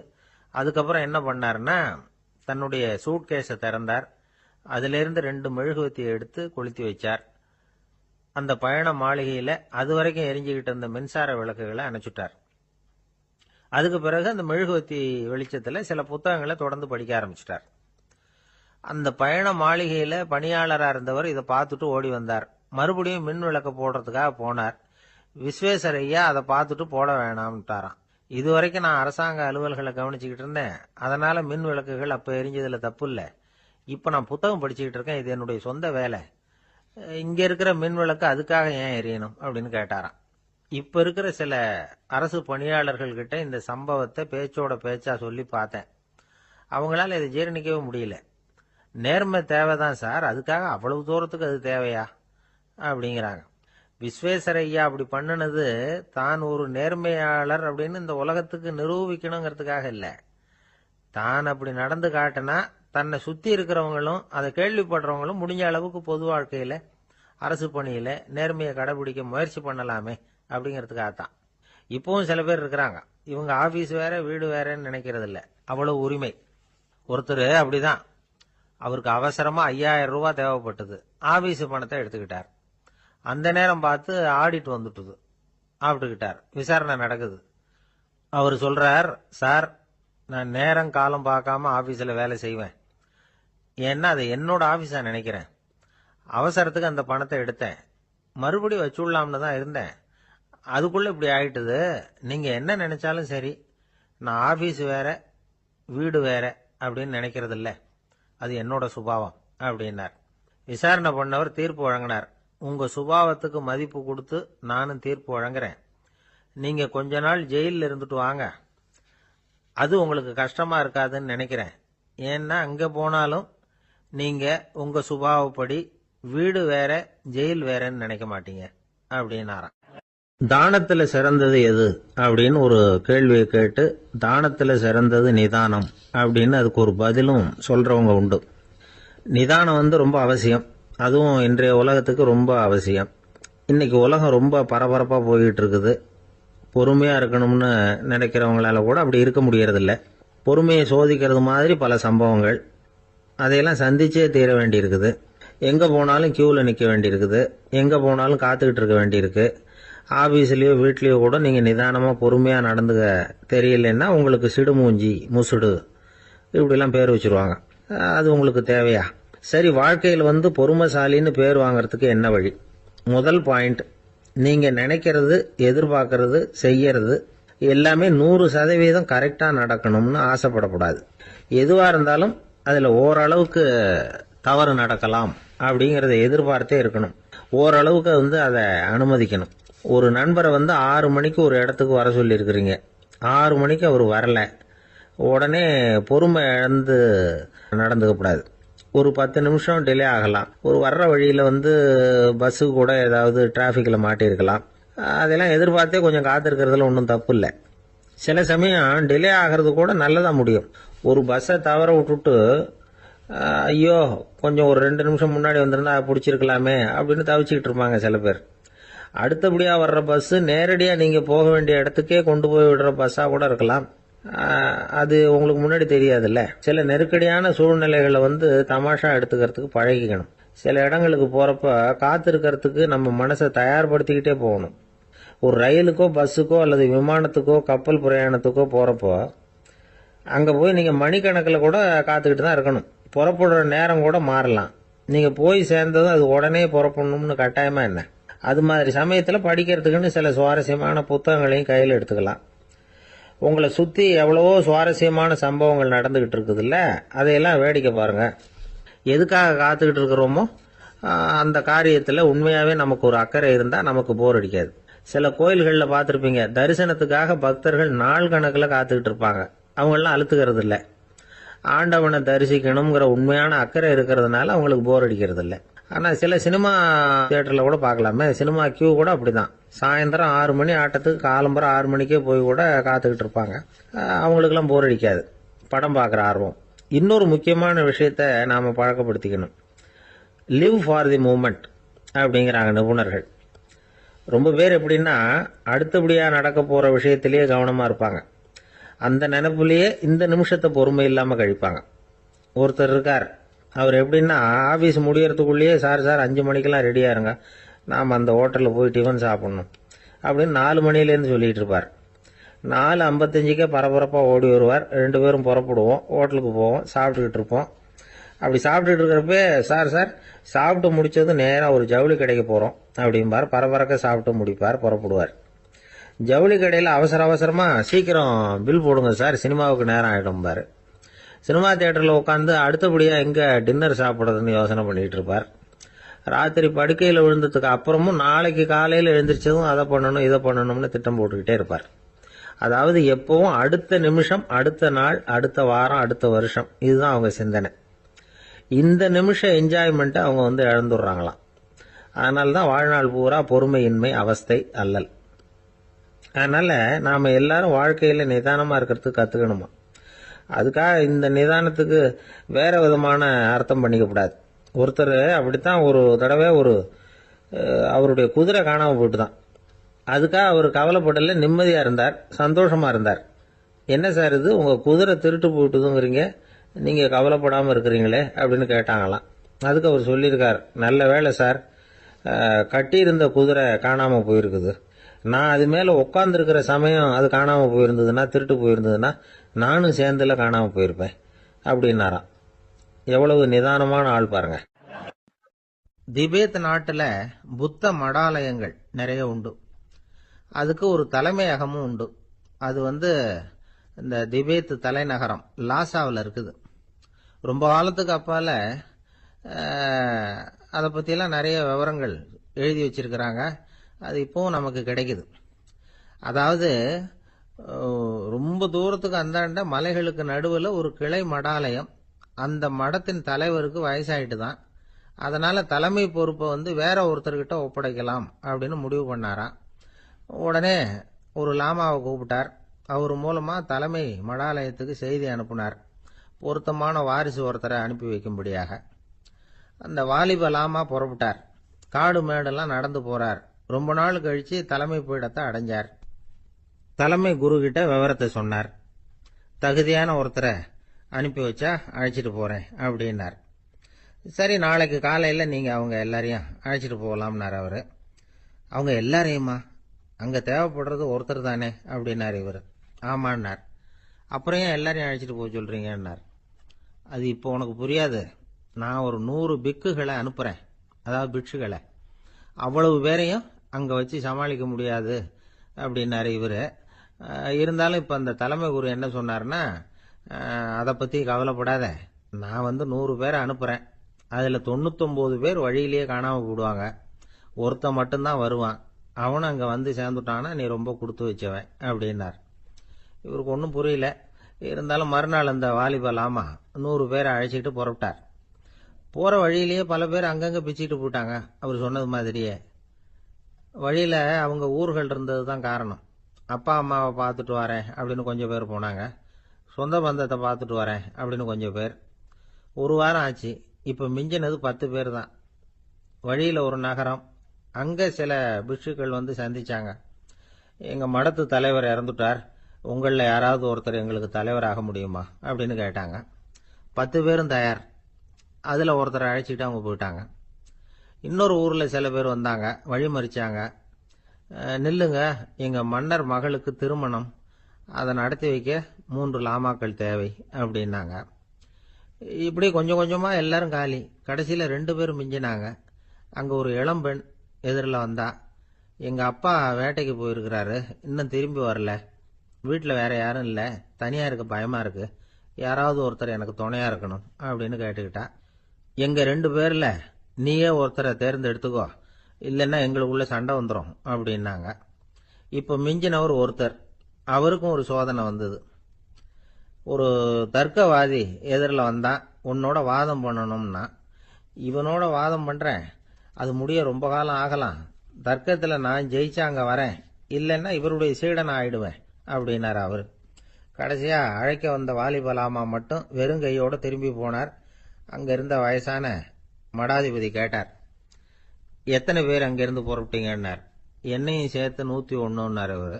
அதுக்கப்புறம் என்ன பண்ணார்னா, தன்னுடைய சூட்கேஸை திறந்தார். அதிலிருந்து 2 மெழுகுவத்தியை எடுத்து கொளுத்தி வச்சார். அந்த பயண மாளிகையில அது வரைக்கும் எரிஞ்சுக்கிட்டு இருந்த மின்சார விளக்குகளை அணைச்சுட்டார். அதுக்கு பிறகு அந்த மெழுகுவத்தி வெளிச்சத்துல சில புத்தகங்களை தொடர்ந்து படிக்க ஆரம்பிச்சிட்டார். அந்த பயண மாளிகையில பணியாளரா இருந்தவர் இதை பார்த்துட்டு ஓடி வந்தார். மறுபடியும் மின் விளக்க போடுறதுக்காக போனார். விஸ்வேஸ்வரய்யா அதை பார்த்துட்டு போட வேணாம்ட்டாராம். இதுவரைக்கும் நான் அரசாங்க அலுவல்களை கவனிச்சுக்கிட்டு இருந்தேன், அதனால மின் விளக்குகள் அப்ப எரிஞ்சதுல தப்பு இல்லை. இப்ப நான் புத்தகம் படிச்சுக்கிட்டு இருக்கேன், இது என்னுடைய சொந்த வேலை. இங்க இருக்கிற மின் விளக்கு அதுக்காக ஏன் எரியணும் அப்படின்னு கேட்டாராம். இப்ப இருக்கிற சில அரசு பணியாளர்கள் கிட்ட இந்த சம்பவத்தை பேச்சோட பேச்சா சொல்லி பார்த்தேன். அவங்களால இதை ஜீரணிக்கவே முடியல. நேர்மை தேவைதான் சார், அதுக்காக அவ்வளவு தூரத்துக்கு அது தேவையா அப்படிங்கிறாங்க. விஸ்வேஸ்வரய்யா அப்படி பண்ணினது தான் ஒரு நேர்மையாளர் அப்படின்னு இந்த உலகத்துக்கு நிரூபிக்கணுங்கிறதுக்காக இல்ல. தான் அப்படி நடந்து காட்டினா தன்னை சுத்தி இருக்கிறவங்களும் அதை கேள்விப்படுறவங்களும் முடிஞ்ச அளவுக்கு பொது வாழ்க்கையில அரசு பணியில நேர்மையை கடைபிடிக்க முயற்சி பண்ணலாமே அப்படிங்கிறதுக்காகத்தான். இப்பவும் சில பேர் இருக்கிறாங்க, இவங்க ஆபீஸ் வேற வீடு வேறன்னு நினைக்கிறது இல்ல, அவ்வளவு உரிமை. ஒருத்தர் அப்படிதான், அவருக்கு அவசரமா 5000 ரூபாய் தேவைப்பட்டது. ஆபீஸ் பணத்தை எடுத்துக்கிட்டார். அந்த நேரம் பார்த்து ஆடிட் வந்துட்டுது. ஆப்பிட்டுக்கிட்டார். விசாரணை நடக்குது. அவர் சொல்றார், சார் நான் நேரம் காலம் பார்க்காம ஆபீஸ்ல வேலை செய்வேன். ஏன்னா அதை என்னோட ஆபீஸா நினைக்கிறேன். அவசரத்துக்கு அந்த பணத்தை எடுத்தேன், மறுபடியும் வச்சுடலாம்னு தான் இருந்தேன். அதுக்குள்ள இப்படி ஆயிட்டுது. நீங்க என்ன நினைச்சாலும் சரி, நான் ஆபீஸ் வேற வீடு வேற அப்படின்னு நினைக்கிறது இல்ல, அது என்னோட சுபாவம் அப்படின்னார். விசாரணை பண்ணவர் தீர்ப்பு வழங்கினார். உங்க சுபாவத்துக்கு மதிப்பு கொடுத்து நானும் தீர்ப்பு வழங்குறேன். நீங்க கொஞ்ச நாள் ஜெயிலில் இருந்துட்டு வாங்க, அது உங்களுக்கு கஷ்டமா இருக்காதுன்னு நினைக்கிறேன். ஏன்னா அங்க போனாலும் நீங்க உங்க சுபாவப்படி வீடு வேற ஜெயில் வேறன்னு நினைக்க மாட்டீங்க அப்படின்னாராம். தானத்துல சிறந்தது எது அப்படின்னு ஒரு கேள்வியை கேட்டு, தானத்துல சிறந்தது நிதானம் அப்படின்னு அதுக்கு ஒரு பதிலும் சொல்றவங்க உண்டு. நிதானம் ரொம்ப அவசியம். அதுவும் இன்றைய உலகத்துக்கு ரொம்ப அவசியம். இன்னைக்கு உலகம் ரொம்ப பரபரப்பா போயிட்டு இருக்குது. பொறுமையா இருக்கணும்னு நினைக்கிறவங்களால கூட அப்படி இருக்க முடியறதில்ல. பொறுமையை சோதிக்கிறது மாதிரி பல சம்பவங்கள், அதையெல்லாம் சந்திச்சே தீர வேண்டி இருக்குது. எங்க போனாலும் கியூல நிக்க வேண்டி இருக்குது, எங்க போனாலும் காத்துக்கிட்டு இருக்க வேண்டி இருக்கு. ஆபீஸ்லயோ வீட்லயோ கூட நீங்க நிதானமா பொறுமையா நடந்துக்க தெரியலன்னா உங்களுக்கு சிடுமூஞ்சி முசுடு இப்படிலாம் பேர் வச்சிருவாங்க. அது உங்களுக்கு தேவையா? சரி, வாழ்க்கையில் பொறுமைசாலின்னு பேர் வாங்கறதுக்கு என்ன வழி? முதல் பாயிண்ட், நீங்க நினைக்கிறது எதிர்பார்க்கறது செய்யறது எல்லாமே 100% கரெக்டா நடக்கணும்னு ஆசைப்படக்கூடாது. எதுவா இருந்தாலும் அதுல ஓரளவுக்கு தவறு நடக்கலாம் அப்படிங்கறத எதிர்பார்த்தே இருக்கணும். ஓரளவுக்கு அதை அனுமதிக்கணும். ஒரு நண்பரை 6 மணிக்கு ஒரு இடத்துக்கு வர சொல்லி இருக்கிறீங்க. 6 மணிக்கு அவர் வரல, உடனே பொறுமை இழந்து நடந்துக்க கூடாது. ஒரு 10 நிமிஷம் டிலே ஆகலாம். ஒரு வர்ற வழியில பஸ்ஸு கூட ஏதாவது டிராபிக்ல மாட்டிருக்கலாம். அதெல்லாம் எதிர்பார்த்தே கொஞ்சம் காத்திருக்கிறதுல ஒன்றும் தப்பு இல்லை. சில சமயம் டிலே ஆகிறது கூட நல்லதா முடியும். ஒரு பஸ்ஸை தவற விட்டுட்டு ஐயோ கொஞ்சம் ஒரு 2 நிமிஷம் முன்னாடி வந்திருந்தா பிடிச்சிருக்கலாமே அப்படின்னு தவிச்சுக்கிட்டு இருப்பாங்க சில பேர். அடுத்தபடியா வர்ற பஸ் நேரடியா நீங்க போக வேண்டிய இடத்துக்கே கொண்டு போய் விடுற பஸ்ஸா கூட இருக்கலாம். அது உங்களுக்கு முன்னாடி தெரியாதுல்ல. சில நெருக்கடியான சூழ்நிலைகளை தமாஷா எடுத்துக்கிறதுக்கு பழகிக்கணும். சில இடங்களுக்கு போறப்ப காத்திருக்கிறதுக்கு நம்ம மனசை தயார்படுத்திக்கிட்டே போகணும். ஒரு ரயிலுக்கோ பஸ்ஸுக்கோ அல்லது விமானத்துக்கோ கப்பல் பிரயாணத்துக்கோ போறப்போ அங்க போய் நீங்க மணிக்கணக்கில் கூட காத்துக்கிட்டு தான் இருக்கணும். புறப்படுற நேரம் கூட மாறலாம். நீங்கள் போய் சேர்ந்ததும் அது உடனே புறப்படணும்னு கட்டாயமா என்ன? அது மாதிரி சமயத்தில் படிக்கிறதுக்குன்னு சில சுவாரஸ்யமான புத்தகங்களையும் கையில் எடுத்துக்கலாம். உங்களை சுற்றி எவ்வளவோ சுவாரஸ்யமான சம்பவங்கள் நடந்துக்கிட்டு இருக்குதுல்ல, அதையெல்லாம் வேடிக்கை பாருங்க. எதுக்காக காத்துக்கிட்டு இருக்கிறோமோ அந்த காரியத்தில் உண்மையாகவே நமக்கு ஒரு அக்கறை இருந்தால் நமக்கு போர் அடிக்காது. சில கோயில்களில் பார்த்துருப்பீங்க, தரிசனத்துக்காக பக்தர்கள் நாள் கணக்கில் காத்துக்கிட்டு இருப்பாங்க. அவங்களெலாம் அழுத்துக்கிறது இல்லை. ஆண்டவனை தரிசிக்கணுங்கிற உண்மையான அக்கறை இருக்கிறதுனால அவங்களுக்கு போர் அடிக்கிறது இல்லை. ஆனால் சில சினிமா தியேட்டரில் கூட பார்க்கலாமே, சினிமா கியூ கூட அப்படிதான். சாயந்தரம் 6 மணி ஆட்டத்துக்கு காலம்பரம் 6 மணிக்கே போய் கூட காத்துக்கிட்டு இருப்பாங்க. அவங்களுக்கெல்லாம் போர் அடிக்காது, படம் பார்க்குற ஆர்வம். இன்னொரு முக்கியமான விஷயத்த நாம் பழக்கப்படுத்திக்கணும். லிவ் ஃபார் தி மூமெண்ட் அப்படிங்கிறாங்க நிபுணர்கள். ரொம்ப பேர் எப்படின்னா அடுத்தபடியாக நடக்க போகிற விஷயத்திலேயே கவனமாக இருப்பாங்க. அந்த நினைப்புலேயே இந்த நிமிஷத்தை பொறுமை இல்லாமல் கழிப்பாங்க. ஒருத்தர் இருக்கார், அவர் எப்படின்னா ஆஃபீஸ் முடியறதுக்குள்ளேயே சார் 5 மணிக்கெல்லாம் ரெடியாக இருங்க, நாம் அந்த ஹோட்டலில் போய் டிஃபன் சாப்பிட்ணும் அப்படின்னு 4 மணிலேருந்து சொல்லிகிட்டு இருப்பார். 4:55 பரபரப்பாக ஓடி வருவார். 2 பேரும் புறப்படுவோம், ஹோட்டலுக்கு போவோம், சாப்பிட்டுக்கிட்டு இருப்போம். அப்படி சாப்பிட்டுட்டு இருக்கிறப்ப சார் சாப்பிட்டு முடிச்சது நேராக ஒரு ஜவுளி கடைக்கு போகிறோம் அப்படிம்பார். பரபரக்க சாப்பிட்டு முடிப்பார், புறப்படுவார். ஜவுளி கடையில் அவசரமாக சீக்கிரம் பில் போடுங்க சார், சினிமாவுக்கு நேரம் ஆகிடும்பார். சினிமா தியேட்டரில் உட்காந்து அடுத்தபடியாக எங்கே டின்னர் சாப்பிட்றதுன்னு யோசனை பண்ணிகிட்டு இருப்பார். ராத்திரி படுக்கையில் விழுந்ததுக்கு அப்புறமும் நாளைக்கு காலையில் எழுந்திரிச்சதும் அதை பண்ணணும் இதை பண்ணணும்னு திட்டம் போட்டுக்கிட்டே இருப்பார். அதாவது எப்பவும் அடுத்த நிமிஷம், அடுத்த நாள், அடுத்த வாரம், அடுத்த வருஷம், இதுதான் அவங்க சிந்தனை. இந்த நிமிஷம் என்ஜாய்மெண்ட்டை அவங்க இழந்துடுறாங்களாம். அதனால தான் வாழ்நாள் பூரா பொறுமையின்மை, அவஸ்தை, அல்லல். அதனால் நாம் எல்லாரும் வாழ்க்கையில் நிதானமாக இருக்கிறதுக்கு கற்றுக்கணுமா. அதுக்காக இந்த நிதானத்துக்கு வேறு விதமான அர்த்தம் பண்ணிக்கக்கூடாது. ஒருத்தர் அப்படித்தான் ஒரு தடவை அவருடைய குதிரை காணாமல் போயிட்டு தான். அதுக்காக அவர் கவலைப்படல, நிம்மதியாக இருந்தார், சந்தோஷமாக இருந்தார். என்ன சார் இது, உங்கள் குதிரை திருட்டு போயிட்டுதுங்கிறீங்க, நீங்கள் கவலைப்படாமல் இருக்கிறீங்களே அப்படின்னு கேட்டாங்களாம். அதுக்கு அவர் சொல்லியிருக்கார், நல்ல வேலை சார், கட்டியிருந்த குதிரை காணாமல் போயிருக்குது. நான் அது மேலே உட்காந்துருக்கிற சமயம் அது காணாமல் போயிருந்ததுன்னா, திருட்டு போயிருந்ததுன்னா நானும் சேர்ந்துல காணாமல் போயிருப்பேன் அப்படின்னாராம். எவ்வளவு நிதானமான ஆள் பாருங்க. திபேத் நாட்டில் புத்த மடாலயங்கள் நிறைய உண்டு. அதுக்கு ஒரு தலைமையகமும் உண்டு. அது இந்த திபேத் தலைநகரம் லாசாவில் இருக்குது. ரொம்ப காலத்துக்கு அப்பால் அதை பற்றியெல்லாம் நிறைய விவரங்கள் எழுதி வச்சிருக்கிறாங்க. அது இப்போவும் நமக்கு கிடைக்குது. அதாவது ரொம்ப தூரத்துக்கு அந்தாண்ட மலைகளுக்கு நடுவில் ஒரு கிளை மடாலயம். அந்த மடத்தின் தலைவருக்கு வயசாயிட்டு தான். அதனால் தலைமை பொறுப்பை வேற ஒருத்தர்கிட்ட ஒப்படைக்கலாம் அப்படின்னு முடிவு பண்ணாராம். உடனே ஒரு லாமாவை கூப்பிட்டார். அவர் மூலமாக தலைமை மடாலயத்துக்கு செய்தி அனுப்புனார், பொருத்தமான வாரிசு ஒருத்தரை அனுப்பி வைக்கும்படியாக. அந்த வாலிப லாமா புறப்பட்டார். காடு மேடெல்லாம் நடந்து போறார். ரொம்ப நாள் கழிச்சு தலைமை பீடத்தை அடைஞ்சார். தலைமை குரு கிட்ட விவரத்தை சொன்னார். தகுதியான ஒருத்தரை அனுப்பி வச்சா அழைச்சிட்டு போறேன் அப்படின்னார். சரி, நாளைக்கு காலையில் நீங்கள் அவங்க எல்லாரையும் அழைச்சிட்டு போகலாம்னார் அவர். அவங்க எல்லாரையுமா? அங்கே தேவைப்படுறது ஒருத்தர் தானே அப்படின்னார் இவர். ஆமான்னார். அப்புறம் ஏன் எல்லாரையும் அழைச்சிட்டு போக சொல்கிறீங்கன்னார். அது இப்போ உனக்கு புரியாது. நான் ஒரு 100 பிக்குகளை அனுப்புகிறேன், அதாவது பிட்சுகளை. அவ்வளவு பேரையும் அங்கே வச்சு சமாளிக்க முடியாது அப்படின்னாரு இவர். இருந்தாலும் இப்போ அந்த தலைமை குரு என்ன சொன்னார்னா, அதை பற்றி கவலைப்படாத, நான் 100 பேரை அனுப்புகிறேன். அதில் 99 பேர் வழியிலேயே காணாமல் போடுவாங்க, ஒருத்தன் மட்டும்தான் வருவான். அவனும் அங்கே சேர்ந்துட்டான்னா நீ ரொம்ப கொடுத்து வச்சவன் அப்படின்னார். இவருக்கு ஒன்றும் புரியல. இருந்தாலும் மறுநாள் அந்த வாலிப லாமா 100 பேரை அழைச்சிட்டு புறப்பட்டார். போகிற வழியிலேயே பல பேர் அங்கங்கே பிச்சுக்கிட்டு போயிட்டாங்க. அவர் சொன்னது மாதிரியே. வழியில் அவங்க ஊர்கள் இருந்தது தான் காரணம். அப்பா அம்மாவை பார்த்துட்டு வரேன் அப்படின்னு கொஞ்சம் பேர் போனாங்க. சொந்த பந்தத்தை பார்த்துட்டு வரேன் அப்படின்னு கொஞ்சம் பேர். ஒரு வாரம் ஆச்சு. இப்போ மிஞ்சினது 10 பேர் தான். வழியில் ஒரு நகரம். அங்கே சில பிட்சுக்கள் சந்திச்சாங்க. எங்கள் மடத்து தலைவர் இறந்துட்டார், உங்களில் யாராவது ஒருத்தர் எங்களுக்கு தலைவராக முடியுமா அப்படின்னு கேட்டாங்க. 10 பேரும் தயார். அதில் ஒருத்தரை அழைச்சிட்டு அவங்க போயிட்டாங்க. இன்னொரு ஊரில் சில பேர் வந்தாங்க, வழி மறிச்சாங்க. நில்லுங்க, எங்கள் மன்னர் மகளுக்கு திருமணம், அதை நடத்தி வைக்க 3 லாமாக்கள் தேவை அப்படின்னாங்க. இப்படி கொஞ்சம் கொஞ்சமா எல்லாரும் காலி. கடைசியில 2 பேரும் மிஞ்சினாங்க. அங்க ஒரு இளம்பெண் எதிரில் வந்தா. எங்க அப்பா வேட்டைக்கு போயிருக்கிறாரு, இன்னும் திரும்பி வரல. வீட்டில் வேற யாரும் இல்லை, தனியா இருக்க பயமா இருக்கு, யாராவது ஒருத்தர் எனக்கு துணையா இருக்கணும் அப்படின்னு கேட்டுக்கிட்டா. எங்க 2 பேர்ல நீயே ஒருத்தரை தேர்ந்தெடுத்துக்கோ, இல்லைன்னா எங்களுக்குள்ள சண்டை வந்துடும் அப்படின்னாங்க. இப்ப மிஞ்சினவர் ஒருத்தர். அவருக்கும் ஒரு சோதனை வந்தது. ஒரு தர்க்கவாதி எதிரில் வந்தான். உன்னோட வாதம் பண்ணணும்னா. இவனோட வாதம் பண்றேன், அது முடிய ரொம்ப காலம் ஆகலாம். தர்க்கத்துல நான் ஜெயிச்சா அங்க வரேன், இல்லைன்னா இவருடைய சீடனை ஆயிடுவேன் அப்படின்னார் அவரு. கடைசியா அழைக்க வந்த வாலிபலாமா மட்டும் வெறும் கையோட திரும்பி போனார். அங்க இருந்த வயசான மடாதிபதி கேட்டார், எத்தனை பேர் அங்கிருந்து புறப்பட்டீங்கன்னார். என்னையும் சேர்த்து 101ன்னார் அவரு.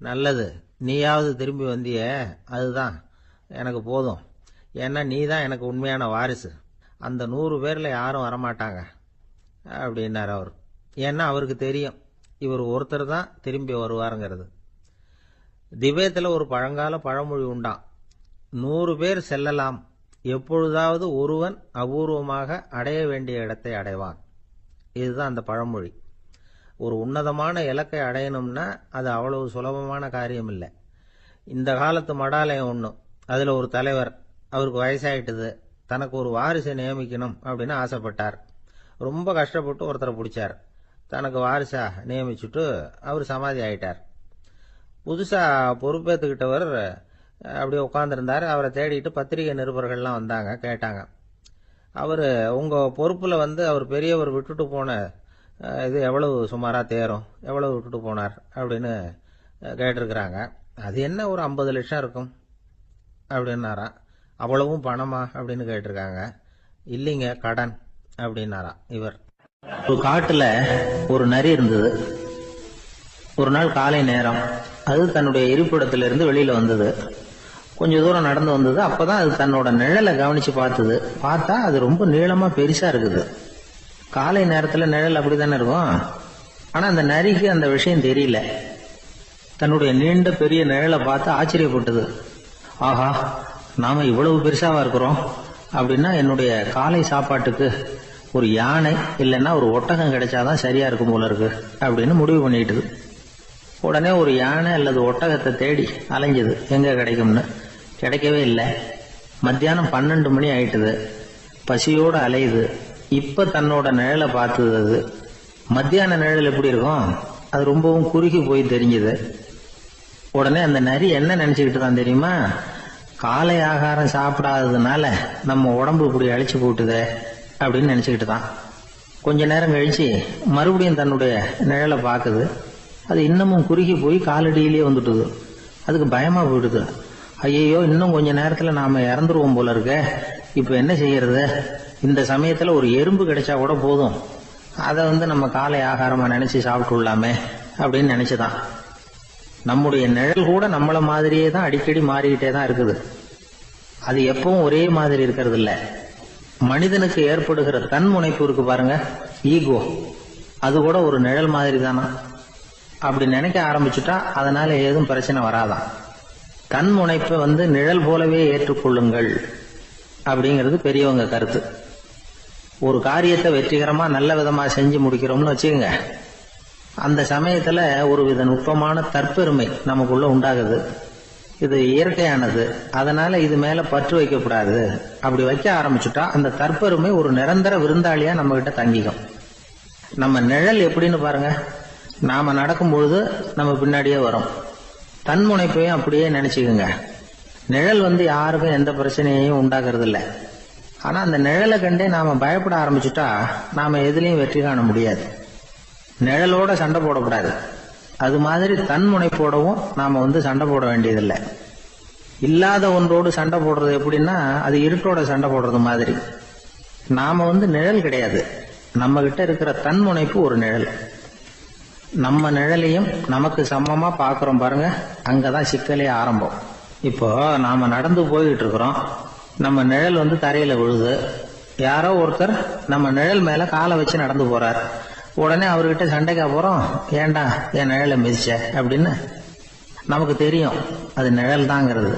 நல்லது, நீயாவது திரும்பி வந்திய, அதுதான் எனக்கு போதும். ஏன்னா நீ தான் எனக்கு உண்மையான வாரிசு. அந்த 100 பேர்ல யாரும் வரமாட்டாங்க அப்படின்னார் அவர். ஏன்னா அவருக்கு தெரியும் இவர் ஒருத்தர் தான் திரும்பி வருவாருங்கிறது. திபேத்தில் ஒரு பழங்கால பழமொழி உண்டாம், 100 பேர் செல்லலாம், எப்பொழுதாவது ஒருவன் அபூர்வமாக அடைய வேண்டிய இடத்தை அடைவான். இதுதான் அந்த பழமொழி. ஒரு உன்னதமான இலக்கை அடையணும்னா அது அவ்வளவு சுலபமான காரியம் இல்லை. இந்த காலத்து மடாலயம் ஒன்றும், அதுல ஒரு தலைவர், அவருக்கு வயசாயிட்டுது, தனக்கு ஒரு வாரிசை நியமிக்கணும் அப்படின்னு ஆசைப்பட்டார். ரொம்ப கஷ்டப்பட்டு ஒருத்தரை பிடிச்சார். தனக்கு வாரிசா நியமிச்சுட்டு அவர் சமாதி ஆயிட்டார். புதுசா பொறுப்பேற்றுக்கிட்டவர் அப்படியே உட்கார்ந்துருந்தார். அவரை தேடிட்டு பத்திரிகை நிருபர்கள்லாம் வந்தாங்க, கேட்டாங்க. அவர் உங்க பொறுப்புல அவர் பெரியவர் விட்டுட்டு போன இது எவ்வளவு சுமாரா தேரும், எவ்வளவு விட்டுட்டு போனார் அப்படின்னு கேட்டிருக்கிறாங்க. அது என்ன ஒரு 50 லட்சம் இருக்கும் அப்படின்னாராம். அவ்வளவும் பணமா அப்படின்னு கேட்டிருக்காங்க. இல்லைங்க, கடன் அப்படின்னாராம் இவர். ஒரு காட்டுல ஒரு நரி இருந்தது. ஒரு நாள் காலை நேரம் அது தன்னுடைய இருப்பிடத்திலிருந்து வெளியில வந்தது. கொஞ்ச தூரம் நடந்து வந்தது. அப்பதான் அது தன்னோட நிழலை கவனிச்சு பார்த்தது. பார்த்தா அது ரொம்ப நீளமா பெருசா இருக்குது. காலை நேரத்துல நிழல் அப்படித்தானே இருக்கும். ஆனா அந்த நரிக்கு அந்த விஷயம் தெரியல. தன்னுடைய நீண்ட பெரிய நிழலை பார்த்து ஆச்சரியப்பட்டது. ஆஹா, நாம இவ்வளவு பெருசாவா இருக்கிறோம் அப்படின்னா என்னுடைய காலை சாப்பாட்டுக்கு ஒரு யானை இல்லைன்னா ஒரு ஒட்டகம் கிடைச்சாதான் சரியா இருக்கும் போல இருக்கு அப்படின்னு முடிவு பண்ணிட்டுது. உடனே ஒரு யானை அல்லது ஒட்டகத்தை தேடி அலைஞ்சது, எங்க கிடைக்கும்னு. கிடைக்கவே இல்லை. மத்தியானம் 12 மணி ஆயிட்டுது. பசியோடு அலையுது. இப்ப தன்னோட நிழலை பார்த்தது. அது மத்தியான நிழல் எப்படி இருக்கும், அது ரொம்பவும் குறுகி போய் தெரிஞ்சது. உடனே அந்த நரி என்ன நினைச்சுக்கிட்டு தான் தெரியுமா, காலை ஆகாரம் சாப்பிடாததுனால நம்ம உடம்பு இப்படி அழிச்சு போட்டுதே அப்படின்னு நினைச்சுக்கிட்டு தான். கொஞ்ச நேரம் கழிச்சு மறுபடியும் தன்னுடைய நிழலை பார்க்குது. அது இன்னமும் குறுகி போய் காலடியிலேயே வந்துட்டுது. அதுக்கு பயமா போயிடுது. ஐயோ, இன்னும் கொஞ்ச நேரத்துல நாம இறந்துருவோம் போல இருக்க, இப்ப என்ன செய்யறது? இந்த சமயத்துல ஒரு எறும்பு கிடைச்சா கூட போதும், அதை நம்ம காலை ஆகாரமா நினைச்சு சாப்பிட்டு விடலாமே அப்படின்னு நினைச்சுதான். நம்முடைய நிழல் கூட நம்மள மாதிரியே தான் அடிக்கடி மாறிக்கிட்டே தான் இருக்குது. அது எப்பவும் ஒரே மாதிரி இருக்கிறது இல்ல. மனிதனுக்கு ஏற்படுகிற தன்முனைப்பு இருக்கு பாருங்க, ஈகோ, அது கூட ஒரு நிழல் மாதிரி தானா. அப்படி நினைக்க ஆரம்பிச்சுட்டா அதனால ஏதும் பிரச்சனை வராதான். தன்முனைப்பை நிழல் போலவே ஏற்றுக்கொள்ளுங்கள் அப்படிங்கிறது பெரியவங்க கருத்து. ஒரு காரியத்தை வெற்றிகரமா நல்ல விதமா செஞ்சு முடிக்கிறோம்னு வச்சுக்கோங்க, அந்த சமயத்துல ஒரு வித நுட்பமான தற்பெருமை நமக்குள்ள உண்டாகுது. இது இயற்கையானது, அதனால இது மேல பற்று வைக்கக்கூடாது. அப்படி வைக்க ஆரம்பிச்சுட்டா அந்த தற்பெருமை ஒரு நிரந்தர விருந்தாளியா நம்ம கிட்ட தங்கிக்கும். நம்ம நிழல் எப்படின்னு பாருங்க, நாம நடக்கும் பொழுது நம்ம பின்னாடியே வரும். தன்முனைப்பையும் அப்படியே நினைச்சுக்குங்க. நிழல் யாருக்கும் எந்த பிரச்சனையையும் உண்டாக்குறது இல்லை. ஆனா அந்த நிழலை கண்டே நாம பயப்பட ஆரம்பிச்சுட்டா நாம எதுலயும் வெற்றி காண முடியாது. நிழலோட சண்டை போடக்கூடாது. அது மாதிரி தன்முனைப்போடவும் நாம சண்டை போட வேண்டியதில்லை. இல்லாத ஒன்றோடு சண்டை போடுறது எப்படின்னா, அது இருட்டோட சண்டை போடுறது மாதிரி. நாம நிழல் கிடையாது, நம்ம கிட்ட இருக்கிற தன்முனைப்பு ஒரு நிழல். நம்ம நிழலையும் நமக்கு சமமா பாக்குறோம் பாருங்க, அங்கதான் சிக்கலே ஆரம்பம். இப்போ நாம நடந்து போயிட்டு இருக்கிறோம், நம்ம நிழல் தரையில விழுது. யாரோ ஒருத்தர் நம்ம நிழல் மேல காலை வச்சு நடந்து போறார். உடனே அவர்கிட்ட சண்டைக்கா போறோம், ஏண்டா என் நிழலை மிதிச்ச அப்படின்னு. நமக்கு தெரியும் அது நிழல் தாங்கிறது.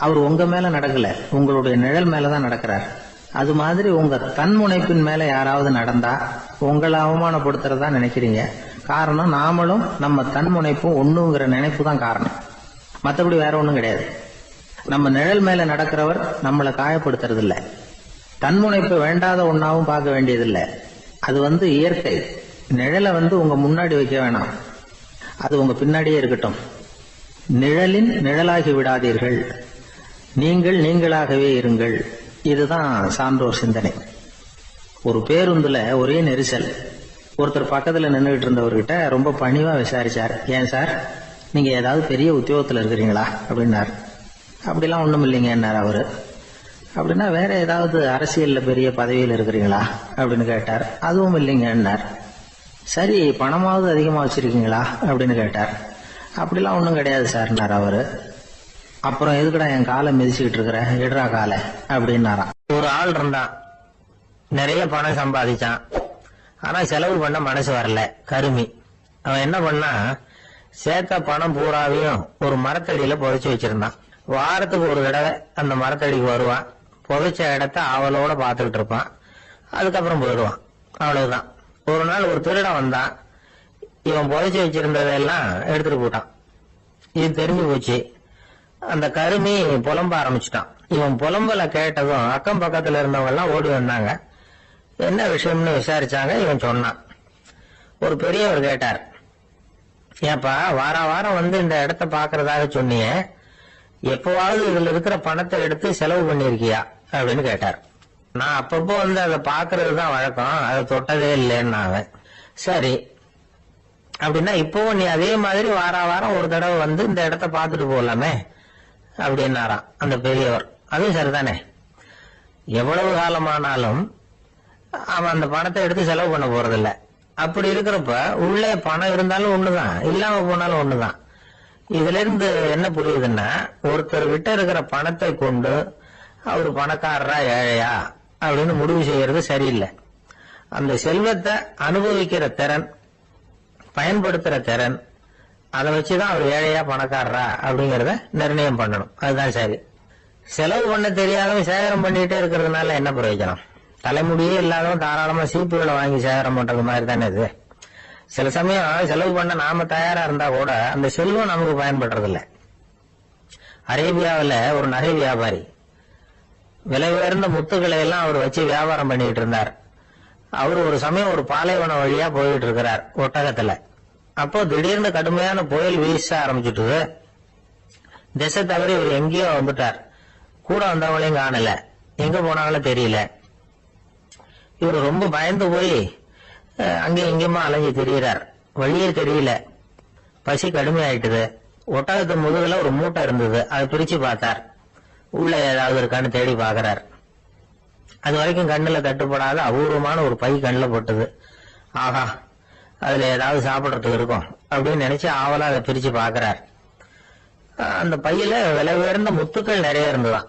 அவர் உங்க மேல நடக்கல, உங்களுடைய நிழல் மேலதான் நடக்கிறார். அது மாதிரி உங்க தன்முனைப்பின் மேல யாராவது நடந்தா உங்களை அவமானப்படுத்துறதா நினைக்கிறீங்க. காரணம், நாமளும் நம்ம தன்முனைப்பும் ஒண்ணுங்கிற நினைப்பு தான் காரணம், மற்றபடி வேற ஒண்ணும் கிடையாது. நம்ம நிழல் மேல நடக்கிறவர் நம்மளை காயப்படுத்துறது இல்ல. தன்முனைப்பு வேண்டாத ஒன்னாவும் பார்க்க வேண்டியதில்லை. அது இயற்கை. நிழலை உங்க முன்னாடி வைக்க வேணாம், அது உங்க பின்னாடியே இருக்கட்டும். நிழலின் நிழலாகி விடாதீர்கள், நீங்கள் நீங்களாகவே இருங்கள். இதுதான் சான்றோர் சிந்தனை. ஒரு பேருந்துல ஒரே நெரிசல். ஒருத்தர் பக்கத்துல நின்றுகிட்டு இருந்தவர்கிட்ட ரொம்ப பணிவா விசாரிச்சார், ஏன் சார் நீங்க ஏதாவது பெரிய உத்தியோகத்துல இருக்கிறீங்களா அப்படின்னார். அப்படிலாம் ஒண்ணும் இல்லைங்கன்னார் அவரு. அப்படின்னா வேற ஏதாவது அரசியல்ல பெரிய பதவியில் இருக்கிறீங்களா அப்படின்னு கேட்டார். அதுவும் இல்லைங்கன்னார். சரி, பணமாவது அதிகமா வச்சிருக்கீங்களா அப்படின்னு கேட்டார். அப்படிலாம் ஒன்றும் கிடையாது சார்னார் அவரு. அப்புறம் எதுக்குடா என் காலை மிதிச்சுக்கிட்டு இருக்கிற, இடரா காலை அப்படின்னாராம். ஒரு ஆள் இருந்தான், நிறைய பணம் சம்பாதிச்சான், ஆனா செலவு பண்ண மனசு வரல, கருமி. அவன் என்ன பண்ணா, சேர்த்த பணம் பூராவையும் ஒரு மரத்தடியில புதைச்சு வச்சிருந்தான். வாரத்துக்கு ஒரு தடவை அந்த மரத்தடிக்கு வருவான், புதைச்ச இடத்த அவளோட பாத்துக்கிட்டு இருப்பான், அதுக்கப்புறம் போயிடுவான். அவ்வளவுதான். ஒரு நாள் ஒரு திருடன் வந்தான், இவன் புதைச்சு வச்சிருந்ததெல்லாம் எடுத்துட்டு போட்டான். இது தெரிஞ்சு போச்சு. அந்த கருமி புலம்ப ஆரம்பிச்சுட்டான். இவன் புலம்பல கேட்டதும் அக்கம் பக்கத்துல இருந்தவங்க எல்லாம் ஓடி வந்தாங்க. என்ன விஷயம்னு விசாரிச்சாங்க. இவன் சொன்னான். ஒரு பெரியவர் கேட்டார், ஏப்பா வாரம் இந்த இடத்த பாக்குறதாக சொன்னியே, எப்பவாவது இதுல இருக்கிற பணத்தை எடுத்து செலவு பண்ணிருக்கியா அப்படின்னு கேட்டார். நான் அப்பப்போ அதை பாக்குறதுதான் வழக்கம், அதை தொட்டதே இல்லைன்னு. அவன் சரி அப்படின்னா இப்பவும் நீ அதே மாதிரி வாரம் ஒரு தடவை இந்த இடத்த பாத்துட்டு போகலாமே அப்படின்னாராம் அந்த பெரியவர். அதுவும் சரிதானே, எவ்வளவு காலமானாலும் அவன் அந்த பணத்தை எடுத்து செலவு பண்ண போறதில்ல. அப்படி இருக்கிறப்ப உள்ளே பணம் இருந்தாலும் ஒண்ணுதான், இல்லாம போனாலும் ஒண்ணுதான். இதுல இருந்து என்ன புரியுதுன்னா, ஒருத்தர் கிட்ட இருக்கிற பணத்தை கொண்டு அவரு பணக்காரரா ஏழையா அப்படின்னு முடிவு செய்யறது சரியில்லை. அந்த செல்வத்தை அனுபவிக்கிற திறன், பயன்படுத்துற திறன், அதை வச்சுதான் அவர் ஏழையா பணக்காரரா அப்படிங்கறத நிர்ணயம் பண்ணணும். அதுதான் சரி. செலவு பண்ண தெரியாதவன் சேகரம் பண்ணிட்டே இருக்கிறதுனால என்ன பிரயோஜனம்? தலைமுடியே இல்லாதவன் தாராளமா சீப்புகளை வாங்கி சேகரம் பண்றது மாதிரி தானே இது. சில சமயம் செலவு பண்ண நாம தயாரா இருந்தா கூட அந்த செல்வம் நமக்கு பயன்படுறது இல்ல. அரேபியாவில் ஒரு நகை வியாபாரி விலை உயர்ந்த முத்துக்களை எல்லாம் அவர் வச்சு வியாபாரம் பண்ணிட்டு இருந்தார். அவர் ஒரு சமயம் ஒரு பாலைவனம் வழியா போயிட்டு இருக்கிறார் ஒட்டகத்துல. அப்போ திடீர்னு கடுமையான புயல் வீச ஆரம்பிச்சுட்டு திசை தவறி இவர் எங்கேயோ வந்துட்டார். கூட வந்தவங்களையும் காணல, எங்க போனாங்களும் தெரியல. இவர் ரொம்ப பயந்து போய் அங்கேயும் இங்கேயுமா அலைஞ்சு திரியிறார். வழியே தெரியல, பசி கடுமையாயிட்டுது. ஒட்டகத்து முதுகுல ஒரு மூட்டை இருந்தது, அதை பிரிச்சு பார்த்தார். உள்ள ஏதாவது இருக்கான்னு தேடி பாக்குறார். அது வரைக்கும் கண்ணுல தட்டுப்படாத அபூர்வமான ஒரு பை கண்ணுல போட்டது. ஆஹா, அதுல ஏதாவது சாப்பிடறதுக்கு இருக்கும் அப்படின்னு நினைச்சு ஆவலா அதை பிரிச்சு பாக்குறார். அந்த பையில விலை உயர்ந்த முத்துக்கள் நிறைய இருந்ததாம்.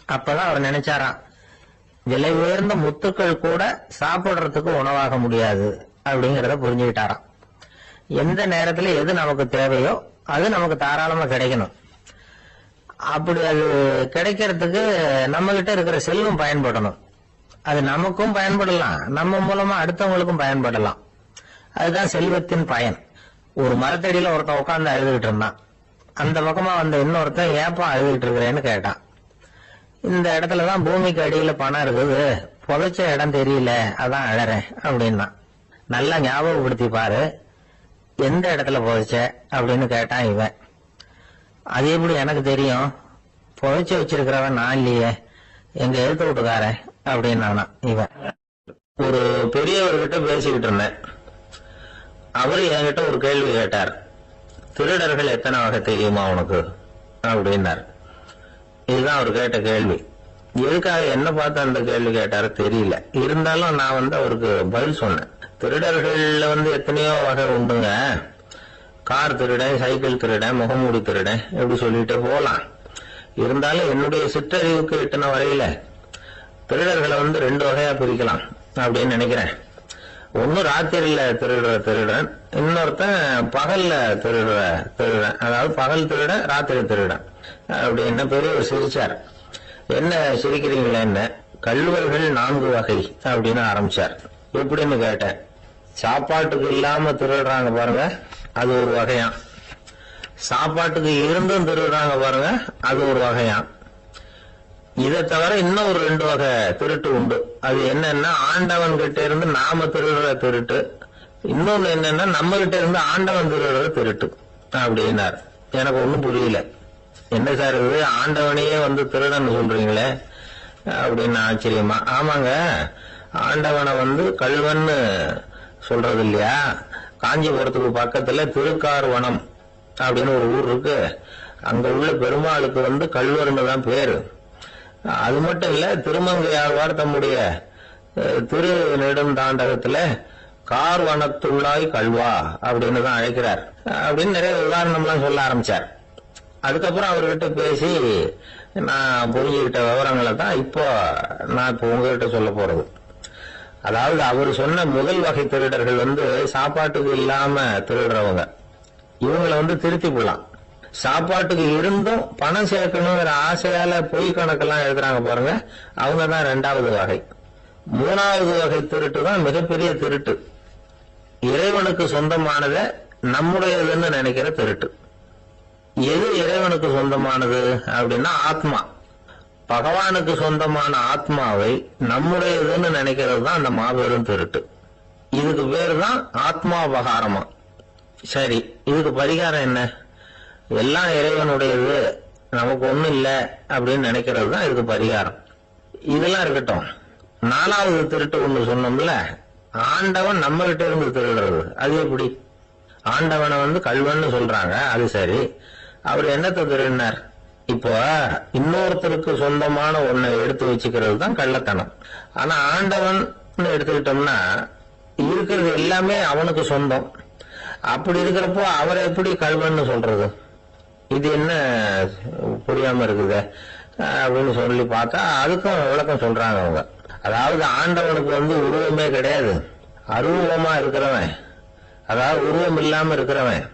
அப்பதான் அவர் நினைச்சாராம், விலை உயர்ந்த முத்துக்கள் கூட சாப்பிடுறதுக்கு உணவாக முடியாது அப்படிங்கறத புரிஞ்சுக்கிட்டாராம். எந்த நேரத்துல எது நமக்கு தேவையோ அது நமக்கு தாராளமா கிடைக்கணும். அப்படி அது கிடைக்கிறதுக்கு நம்ம கிட்ட இருக்கிற செல்வம் பயன்படணும். அது நமக்கும் பயன்படலாம், நம்ம மூலமா அடுத்தவங்களுக்கும் பயன்படலாம். அதுதான் செல்வத்தின் பயன். ஒரு மரத்தடியில ஒருத்தன் உட்கார்ந்து அழுதுகிட்டு இருந்தான். அந்த பக்கமா வந்த இன்னொருத்தன் ஏப்பா அழுதுகிட்டு இருக்கிறேன்னு கேட்டான். இந்த இடத்துலதான் பூமிக்கு அடியில பணம் இருக்குது, புதைச்ச இடம் தெரியல, அதான் அழறேன் அப்படின்னா. நல்லா ஞாபகப்படுத்தி பாரு, எந்த இடத்துல புதைச்ச அப்படின்னு கேட்டான் இவன். அது எப்படி எனக்கு தெரியும், புதைச்சு வச்சிருக்கிறவன் நான் இல்லையே, எங்க எழுத்து விட்டுக்காரன் அப்படின்னு இவன். ஒரு பெரியவர்கிட்ட பேசிக்கிட்டு இருந்தேன். அவரு என்கிட்ட ஒரு கேள்வி கேட்டார். திருடர்கள் எத்தனை வகை தெரியுமா உனக்கு அப்படின்னார். இதுதான் அவர் கேட்ட கேள்வி. எதுக்காக என்ன பார்த்து அந்த கேள்வி கேட்டாரு தெரியல. இருந்தாலும் நான் அவருக்கு பதில் சொன்னேன். திருடர்கள்ல எத்தனையோ வகை உண்டுங்க. கார் திருடன், சைக்கிள் திருடன், முகமூடி திருடன், எப்படி சொல்லிட்டு போலாம். இருந்தாலும் என்னுடைய சிற்றறிவுக்கு எட்டின வரையில திருடர்களை 2 வகையா பிரிக்கலாம் அப்படின்னு நினைக்கிறேன். ஒன்னு ராத்திரியில திருடுற திருடன், இன்னொருத்தன் பகல்ல திருடன், அதாவது பகல் திருட ராத்திரி திருடன் அப்படின்னு பெரியவர் சிரிச்சார். என்ன சிரிக்கிறீங்களா? என்ன கள்வர்கள் 4 வகை அப்படின்னு ஆரம்பிச்சார். எப்படின்னு கேட்டேன். சாப்பாட்டுக்கு இல்லாம திருடுறாங்க பாருங்க, அது ஒரு வகையாம். சாப்பாட்டுக்கு இருந்தும் திருடுறாங்க பாருங்க, அது ஒரு வகையாம். இதை தவிர இன்னும் ஒரு 2 வகை திருட்டு உண்டு. அது என்னன்னா, ஆண்டவன் கிட்ட இருந்து நாம திருடுற திருட்டு, இன்னொன்னு என்னன்னா நம்ம கிட்ட இருந்து ஆண்டவன் திருடுற திருட்டு அப்படின்னார். எனக்கு ஒண்ணும் புரியல. என்ன சார் இது, ஆண்டவனையே வந்து திருடன்னு சொல்றீங்களே அப்படின்னு ஆச்சரியமா. ஆமாங்க, ஆண்டவனை வந்து கள்வன்னு சொல்றது இல்லையா? காஞ்சிபுரத்துக்கு பக்கத்துல திருக்கார்வனம் அப்படின்னு ஒரு ஊர் இருக்கு. அங்க உள்ள பெருமாளுக்கு வந்து கள்வர்னு தான் பேரு. அது மட்டும் இல்ல, திருமங்கையாழ்வார் தம்முடைய திரு நெடுந்தாண்டகத்துல கார்வனத்துள்ளாய் கல்வா அப்படின்னு தான் அழைக்கிறார் அப்படின்னு நிறைய உதாரணம்லாம் சொல்ல ஆரம்பிச்சார். அதுக்கப்புறம் அவர்கிட்ட பேசி நான் புரிஞ்சுக்கிட்ட விவரங்களை தான் இப்போ உங்ககிட்ட சொல்ல போறது. அதாவது அவர் சொன்ன முதல் வகை திருடர்கள் வந்து சாப்பாட்டுக்கு இல்லாம திருடுறவங்க. இவங்களை வந்து திருத்தி விடலாம். சாப்பாட்டுக்கு இருந்தும் பணம் சேர்க்கணுங்கிற ஆசையால பொய் கணக்கெல்லாம் எழுதுறாங்க பாருங்க, அவங்க தான் 2வது வகை. 3வது வகை திருட்டு தான் மிகப்பெரிய திருட்டு. இறைவனுக்கு சொந்தமானதை நம்முடையதுன்னு நினைக்கிற திருட்டு. எது இறைவனுக்கு சொந்தமானது அப்படின்னா ஆத்மா. பகவானுக்கு சொந்தமான ஆத்மாவை நம்முடையதுன்னு நினைக்கிறது தான் அந்த மாபெரும் திருட்டு. இதுக்கு பேரு தான் ஆத்மாபகாரமா. சரி, இதுக்கு பரிகாரம் என்ன? எல்லாம் இறைவனுடையது, நமக்கு ஒண்ணும் இல்லை அப்படின்னு நினைக்கிறது தான் இதுக்கு பரிகாரம். இதெல்லாம் இருக்கட்டும். 4வது திருட்டு ஒண்ணு சொன்னோம்ல, ஆண்டவன் நம்ம கிட்ட இருந்து திருடுறது. அது எப்படி? ஆண்டவனை வந்து கள்வன்னு சொல்றாங்க, அது சரி. அவர் என்னத்தை திருடினார்? இப்போ இன்னொருத்தருக்கு சொந்தமான ஒன்னை எடுத்து வச்சுக்கிறது தான் கள்ளத்தனம். ஆனா ஆண்டவன் எடுத்துக்கிட்டோம்னா இருக்கிறது எல்லாமே அவனுக்கு சொந்தம். அப்படி இருக்கிறப்போ அவரை எப்படி கள்வன்னு சொல்றது? இது என்ன புரியாம இருக்குது அப்படின்னு சொல்லி பார்த்தா அதுக்கும் விளக்கம் சொல்றாங்க அவங்க. அதாவது ஆண்டவனுக்கு வந்து உருவமே கிடையாது, அருவமா இருக்கிறவன், அதாவது உருவம் இல்லாம இருக்கிறவன்.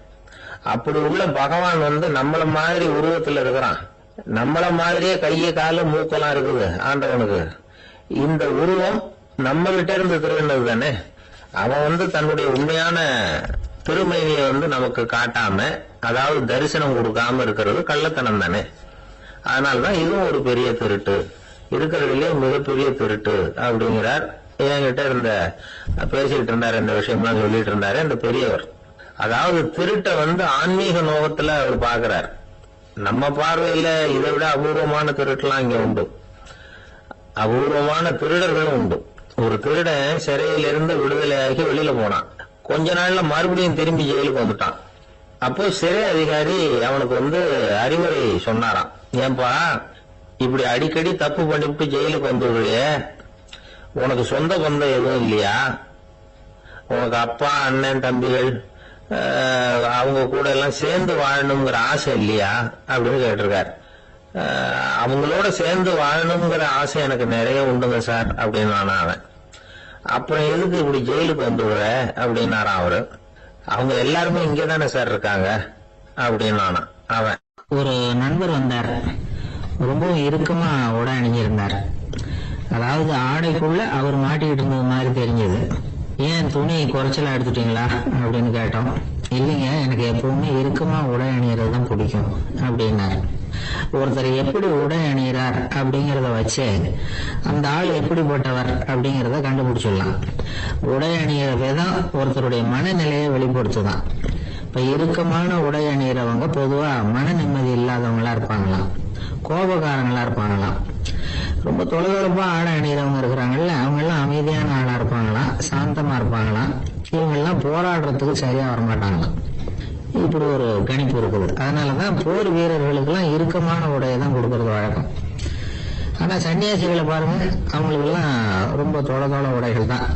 அப்படி உள்ள பகவான் வந்து நம்மள மாதிரி உருவத்துல இருக்கிறான். நம்மள மாதிரியே கையை காலு மூக்கெல்லாம் இருக்குது ஆண்டவனுக்கு. இந்த உருவம் நம்ம கிட்ட இருந்து திருடினது தானே. அவன் வந்து தன்னுடைய உண்மையான திருமையை வந்து நமக்கு காட்டாம, அதாவது தரிசனம் கொடுக்காம இருக்கிறது கள்ளத்தனம் தானே. அதனாலதான் இதுவும் ஒரு பெரிய திருட்டு, இருக்கிறதுலயே மிகப்பெரிய திருட்டு அப்படிங்கிறார். என்கிட்ட இருந்த பேசிட்டு இருந்தாரு, இந்த விஷயம்லாம் சொல்லிட்டு இருந்தாரு இந்த பெரியவர். அதாவது திருட்டை வந்து ஆன்மீக நோகத்துல அவர் பாக்குறார். நம்ம பார்வையில இதை விட அபூர்வமான திருட்டுலாம் இங்க உண்டு, அபூர்வமான திருடர்களும் உண்டு. ஒரு திருடன் சிறையிலிருந்து விடுதலையாகி வெளியில போனான். கொஞ்ச நாள்ல மறுபடியும் திரும்பி ஜெயிலுக்கு வந்துட்டான். அப்போ சிறை அதிகாரி அவனுக்கு வந்து அறிவுரை சொன்னாராம். ஏன்பா இப்படி அடிக்கடி தப்பு பண்ணிவிட்டு ஜெயிலுக்கு வந்துடுறியே, உனக்கு சொந்த பந்தம் எதுவும் இல்லையா? உனக்கு அப்பா அண்ணன் தம்பிகள் அவங்க கூட எல்லாம் சேர்ந்து வாழணுங்கிற ஆசை இல்லையா அப்படின்னு கேட்டிருக்காரு. அவங்களோட சேர்ந்து வாழணுங்கிற ஆசை எனக்கு நிறைய உண்டுங்க சார் அப்படின்னு அவன். அப்புறம் எதுக்கு இப்படி ஜெயிலுக்கு வந்துடுற அப்படின்னாரான் அவரு. அவங்க எல்லாருமே இங்கதானே சார் இருக்காங்க அப்படின்னு அவன். ஒரு நண்பர் வந்தார், ரொம்பவும் இறுக்கமா உடை அணிஞ்சிருந்தார். அதாவது ஆடைக்குள்ள அவர் மாட்டிக்கிட்டு இருந்தது மாதிரி தெரிஞ்சது. ஏன் துணி குறைச்சலா எடுத்துட்டீங்களா அப்படின்னு கேட்டோம். இல்லைங்க, எனக்கு எப்பவுமே இறுக்கமா உடை அணியறது தான் பிடிக்கும் அப்படின்னாரு. ஒருத்தர் எப்படி உடை அணிகிறார் அப்படிங்கறத வச்சு அந்த ஆள் எப்படிப்பட்டவர் அப்படிங்கறத கண்டுபிடிச்சிடலாம். உடை அணிகிற விதம் ஒருத்தருடைய மனநிலையை வெளிப்படுத்துதான். இப்ப இறுக்கமான உடை அணிகிறவங்க பொதுவா மன நிம்மதி இல்லாதவங்களா இருப்பாங்களாம், கோபக்காரங்களா இருப்பாங்களாம். ரொம்ப தொலைதொலைப்பா ஆடை அணிகிறவங்க இருக்கிறாங்கல்ல, அவங்க எல்லாம் அமைதியான ஆளா இருப்பாங்களாம், சாந்தமா இருப்பாங்களாம். இவங்க எல்லாம் போராடுறதுக்கு சரியா வரமாட்டாங்களாம். இப்படி ஒரு கணிப்பு இருக்குது. அதனாலதான் போர் வீரர்களுக்கு எல்லாம் இறுக்கமான உடையை தான் கொடுக்கறது வழக்கம். ஆனா சன்னியாசிகளை பாருங்க, அவங்களுக்கு எல்லாம் ரொம்ப தொலை உடைகள் தான்.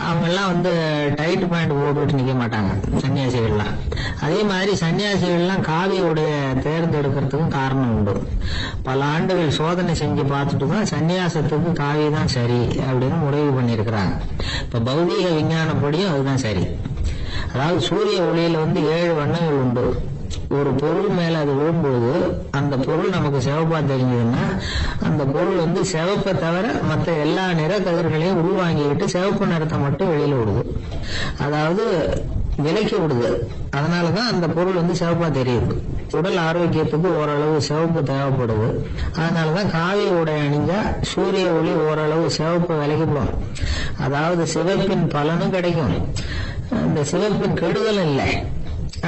அவங்க எல்லாம் வந்து டைட் பேண்ட் போட்டுட்டு நிக்க மாட்டாங்க சன்னியாசிகள்லாம். அதே மாதிரி சன்னியாசிகள்லாம் காவி உடைய தேர்ந்தெடுக்கிறதுக்கும் காரணம் உண்டு. பல ஆண்டுகள் சோதனை செஞ்சு பார்த்துட்டு தான் சன்னியாசத்துக்கு காவி தான் சரி அப்படின்னு முடிவு பண்ணியிருக்கிறாங்க. இப்ப பௌதீக விஞ்ஞானப்படியும் அதுதான் சரி. அதாவது சூரிய ஒளியில 7 வண்ணங்கள் உண்டு. ஒரு பொருள் மேல அது விழும்போது அந்த பொருள் நமக்கு சிவப்பா தெரிஞ்சதுன்னா அந்த பொருள் சிவப்பை தவிர மற்ற எல்லா நிற கதிர்களையும் உள்வாங்கிக்கிட்டு சிவப்பு நிறத்தை மட்டும் வெளியில விடுது. அதாவது விலக்கி விடுது. அதனாலதான் அந்த பொருள் சிவப்பா தெரியுது. உடல் ஆரோக்கியத்துக்கு ஓரளவு சிவப்பு தேவைப்படுது. அதனாலதான் காவி உடை அணிஞ்சா சூரிய ஒளி ஓரளவு சிவப்பு விலகிப்படும். அதாவது சிவப்பின் பலனும் கிடைக்கும், இந்த சிவப்பின் கெடுதலும் இல்லை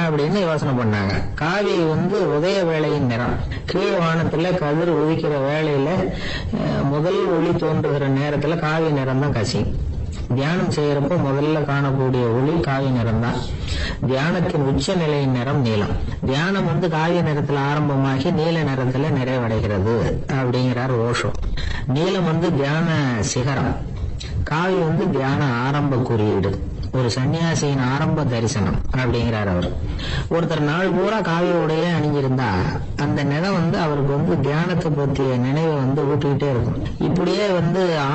அப்படின்னு யோசனை பண்ணாங்க. காவி உதய வேளையின் நிறம். கீழ் வானத்துல கதிர் உதிக்கிற வேளையில முதல் ஒளி தோன்றுகிற நேரத்துல காவி நிறம் தான் கசியும். தியானம் செய்யறப்ப முதல்ல காணக்கூடிய ஒளி காவி நிறம் தான். தியானத்தின் உச்ச நிலையின் நிறம் நீலம். தியானம் காவி நிறத்துல ஆரம்பமாகி நீல நிறத்துல நிறைவடைகிறது அப்படிங்கிறார் ஓஷோ. நீலம் தியான சிகரம், காவி தியான ஆரம்ப குறியீடு, ஒரு சன்னியாசியின் ஆரம்ப தரிசனம் அப்படிங்கிறார் அவர். ஒருத்தர் நாள் பூரா காவி உடைய அணிஞ்சிருந்தா அந்த நிறம் அவருக்கு தியானத்தை பற்றிய நினைவை ஊட்டிக்கிட்டே இருக்கும். இப்படியே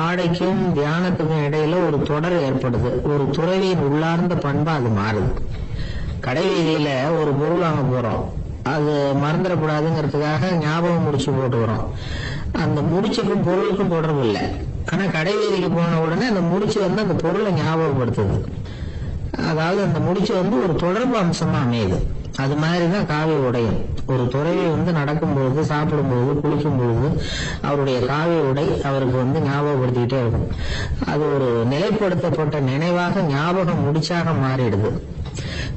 ஆடைக்கும் தியானத்துக்கும் இடையில ஒரு தொடர் ஏற்படுது. ஒரு துறவியின் உள்ளார்ந்த பண்பா அது மாறுது. கடை வீதியில ஒரு பொருள் வாங்க போறோம், அது மறந்துடக்கூடாதுங்கிறதுக்காக ஞாபகம் முடிச்சு போட்டுக்கிறோம். அந்த முடிச்சுக்கும் பொருளுக்கும் தொடர்பு இல்லை. ஆனா கடை வீதிக்கு போன உடனே அந்த முடிச்சு அந்த பொருளை ஞாபகப்படுத்துது. அதாவது அந்த முடிச்சு ஒரு தொடர்பு அம்சமா அமையுது. அது மாதிரிதான் காவி உடையும். ஒரு துறவி நடக்கும்போது, சாப்பிடும்போது, குளிக்கும்போது அவருடைய காவி உடை அவருக்கு ஞாபகப்படுத்திக்கிட்டே இருக்கும். அது ஒரு நிலைப்படுத்தப்பட்ட நினைவாக ஞாபகம் முடிச்சாக மாறிடுது.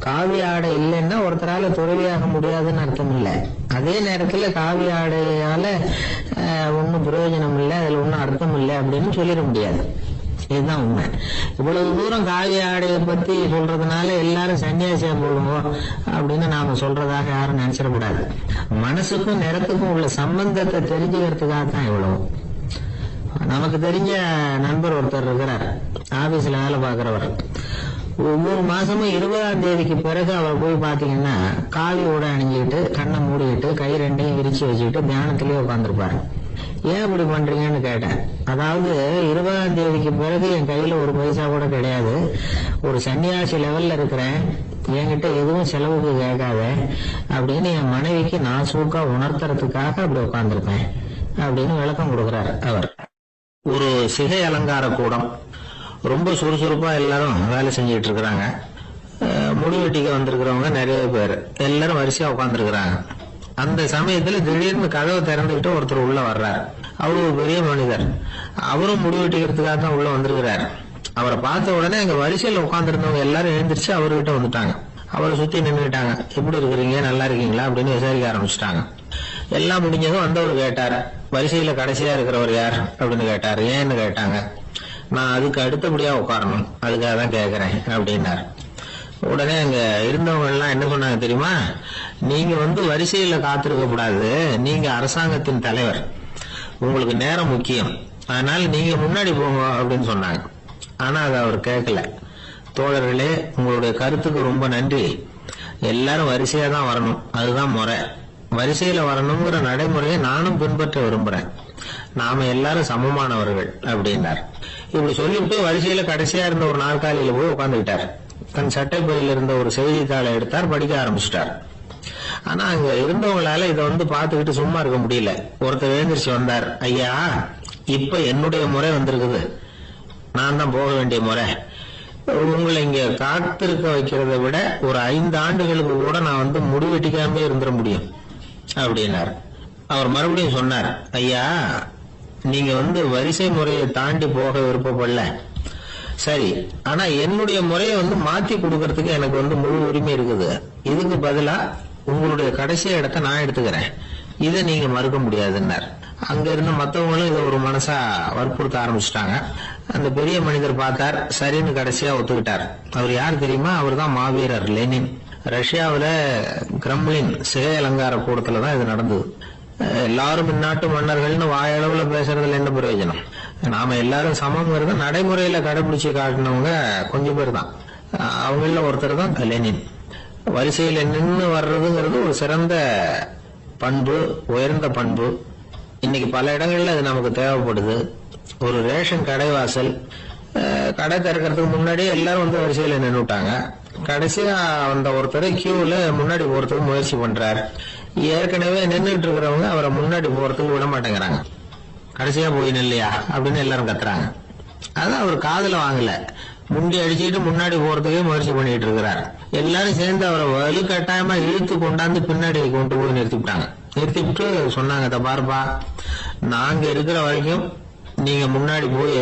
காவி ஆடை இல்லைன்னா ஒருத்தரால துறவியாக முடியாதுன்னு அர்த்தம் இல்லை. அதே நேரத்துல காவி ஆடையால ஒன்னும் பிரயோஜனம் இல்லை, அதுல ஒன்னும் அர்த்தம் இல்லை அப்படின்னு சொல்லிட முடியாது. இதுதான் உண்மை. இவ்வளவு தூரம் காவி ஆடையை பத்தி சொல்றதுனால எல்லாரும் சன்னியாசியா போடுவோம் அப்படின்னு நாம சொல்றதாக யாரும் நினைச்சிடக்கூடாது. மனசுக்கும் நிறத்துக்கும் உள்ள சம்பந்தத்தை தெரிஞ்சுக்கிறதுக்காக தான் இவ்வளவு. நமக்கு தெரிஞ்ச நண்பர் ஒருத்தர் இருக்கிறார், ஆபீஸ்ல வேலை பார்க்கிறவர். ஒவ்வொரு மாசமும் 20ஆம் தேதிக்கு பிறகு அவர் போய் பாத்தீங்கன்னா காவி உடை அணிஞ்சுக்கிட்டு, கண்ணை மூடிக்கிட்டு, கை ரெண்டையும் விரிச்சு வச்சுக்கிட்டு தியானத்திலேயே உட்காந்துருப்பாரு. ஏன் இப்படி பண்றீங்கன்னு கேட்டேன். அதாவது 20ஆம் தேதிக்கு பிறகு என் கையில ஒரு பைசா கூட கிடையாது, ஒரு சன்னியாசி லெவல்ல இருக்கிறேன், என்கிட்ட எதுவும் செலவுக்கு கேட்காத அப்படின்னு என் மனைவிக்கு நான் சூக்கா உணர்த்துறதுக்காக அப்படி உட்காந்துருப்பேன் அப்படின்னு விளக்கம் கொடுக்கிறார் அவர். ஒரு சிகை அலங்கார கூடம், ரொம்ப சுறுசுறுப்பா எல்லாரும் வேலை செஞ்சிட்டு இருக்கிறாங்க. முடி வெட்டிக்க வந்திருக்கிறவங்க நிறைய பேர், எல்லாரும் வரிசையா உட்காந்துருக்கிறாங்க. அந்த சமயத்துல திடீர்னு கதவை திறந்துகிட்டு ஒருத்தர் உள்ள வர்றாரு. அவரு ஒரு பெரிய மனிதர், அவரும் முடி வெட்டிக்கிறதுக்காக தான் உள்ள வந்திருக்கிறாரு. அவரை பார்த்த உடனே எங்க வரிசையில உட்காந்துருந்தவங்க எல்லாரும் எழுந்திரிச்சு அவர்கிட்ட வந்துட்டாங்க. அவரை சுத்தி நின்றுட்டாங்க. எப்படி இருக்கிறீங்க, நல்லா இருக்கீங்களா அப்படின்னு விசாரிக்க ஆரம்பிச்சுட்டாங்க. எல்லாம் முடிஞ்சதும் வந்தவர் கேட்டாரு, வரிசையில கடைசியா இருக்கிறவர் யார் அப்படின்னு கேட்டாரு. ஏன்னு கேட்டாங்க. நான் அதுக்கு அடுத்தபடியா உட்காரணும், அதுக்காக தான் கேட்கிறேன் அப்படின்னாரு. உடனே அங்க இருந்தவங்க எல்லாம் என்ன சொன்னாங்க தெரியுமா, நீங்க வரிசையில காத்திருக்க கூடாது, நீங்க அரசாங்கத்தின் தலைவர், உங்களுக்கு நேரம் முக்கியம், அதனால நீங்க முன்னாடி போங்க அப்படின்னு சொன்னாங்க. ஆனா அதை அவர் கேட்கல. தோழர்களே, உங்களுடைய கருத்துக்கு ரொம்ப நன்றி, எல்லாரும் வரிசையா தான் வரணும், அதுதான் முறை, வரிசையில வரணுங்கிற நடைமுறையை நானும் பின்பற்ற விரும்புறேன், நாம எல்லாரும் சமமானவர்கள் அப்படின்னார். இப்படி சொல்லிவிட்டு வரிசையில கடைசியா இருந்த ஒரு நாற்காலியில போய் உட்கார்ந்துகிட்டார். தன் சட்டை பையில இருந்த ஒரு செய்தித்தாளை எடுத்தார், படிக்க ஆரம்பிச்சிட்டார். ஆனா அங்க இருந்தவங்களால இதை பாத்துக்கிட்டு சும்மா இருக்க முடியல. ஒருத்தர் எழுந்திரிச்சு வந்தார். ஐயா, இப்ப என்னுடைய முறை வந்திருக்குது, நான் தான் போக வேண்டிய முறை, உங்களை இங்க காத்திருக்க வைக்கிறத விட ஒரு 5 ஆண்டுகளுக்கு கூட நான் முடிவெட்டிக்காம இருந்துட முடியும் அப்படின்னார். அவர் மறுபடியும் சொன்னார், ஐயா, நீங்க வரிசை முறையை தாண்டி போக விருப்பப்படல, சரி, ஆனா என்னுடைய முறையை மாத்தி கொடுக்கறதுக்கு எனக்கு முழு உரிமை இருக்குது. இதுக்கு பதிலா உங்களுடைய கடைசி இடத்தை நான் எடுத்துக்கிறேன், இதை நீங்க மறுக்க முடியாதுன்னார். அங்க இருந்த மத்தவங்களும் இதை ஒரு மனசா வற்புறுத்த ஆரம்பிச்சுட்டாங்க. அந்த பெரிய மனிதர் பார்த்தார், சரின்னு கடைசியா ஒத்துக்கிட்டார். அவர் யார் தெரியுமா, அவர் தான் மாவீரர் லெனின். ரஷ்யாவில கிரெம்ளின் சிகை அலங்கார கூடத்துலதான் இது நடந்தது. எல்லாரும் இந்நாட்டு மன்னர்கள்னு வாயளவுல பேசுறதுல என்ன பிரயோஜனம், நாம எல்லாரும் சமம் நடைமுறையில கடைபிடிச்சு காட்டினவங்க கொஞ்சம் பேர் தான். அவங்கள ஒருத்தர் தான் லெனின். வரிசையில நின்று வர்றதுங்கிறது ஒரு சிறந்த பண்பு, உயர்ந்த பண்பு. இன்னைக்கு பல இடங்கள்ல அது நமக்கு தேவைப்படுது. ஒரு ரேஷன் கடைவாசல், கடை திறக்கிறதுக்கு முன்னாடியே எல்லாரும் வரிசையில நின்றுட்டாங்க. கடைசியா அந்த ஒருத்தர் கியூல முன்னாடி போறதுக்கு முயற்சி பண்றாரு. ஏற்கனவே நின்றுட்டு இருக்கிறவங்க அவரை முன்னாடி போறதுக்கு விட மாட்டேங்கிறாங்க. கடைசியா போய் நில்லையா அப்படின்னு எல்லாரும் கத்துறாங்க. அதான் அவர் காதுல வாங்கல, முண்டி அடிச்சுட்டு முன்னாடி போறதுக்கே முயற்சி பண்ணிட்டு இருக்கிறார். எல்லாரும் சேர்ந்து அவரை வலுக்கட்டாயமா இழுத்து கொண்டாந்து பின்னாடி கொண்டு போய் நிறுத்திவிட்டு சொன்னாங்க, பாருப்பா, நாங்க இருக்கிற வரைக்கும் நீங்க முன்னாடி போய்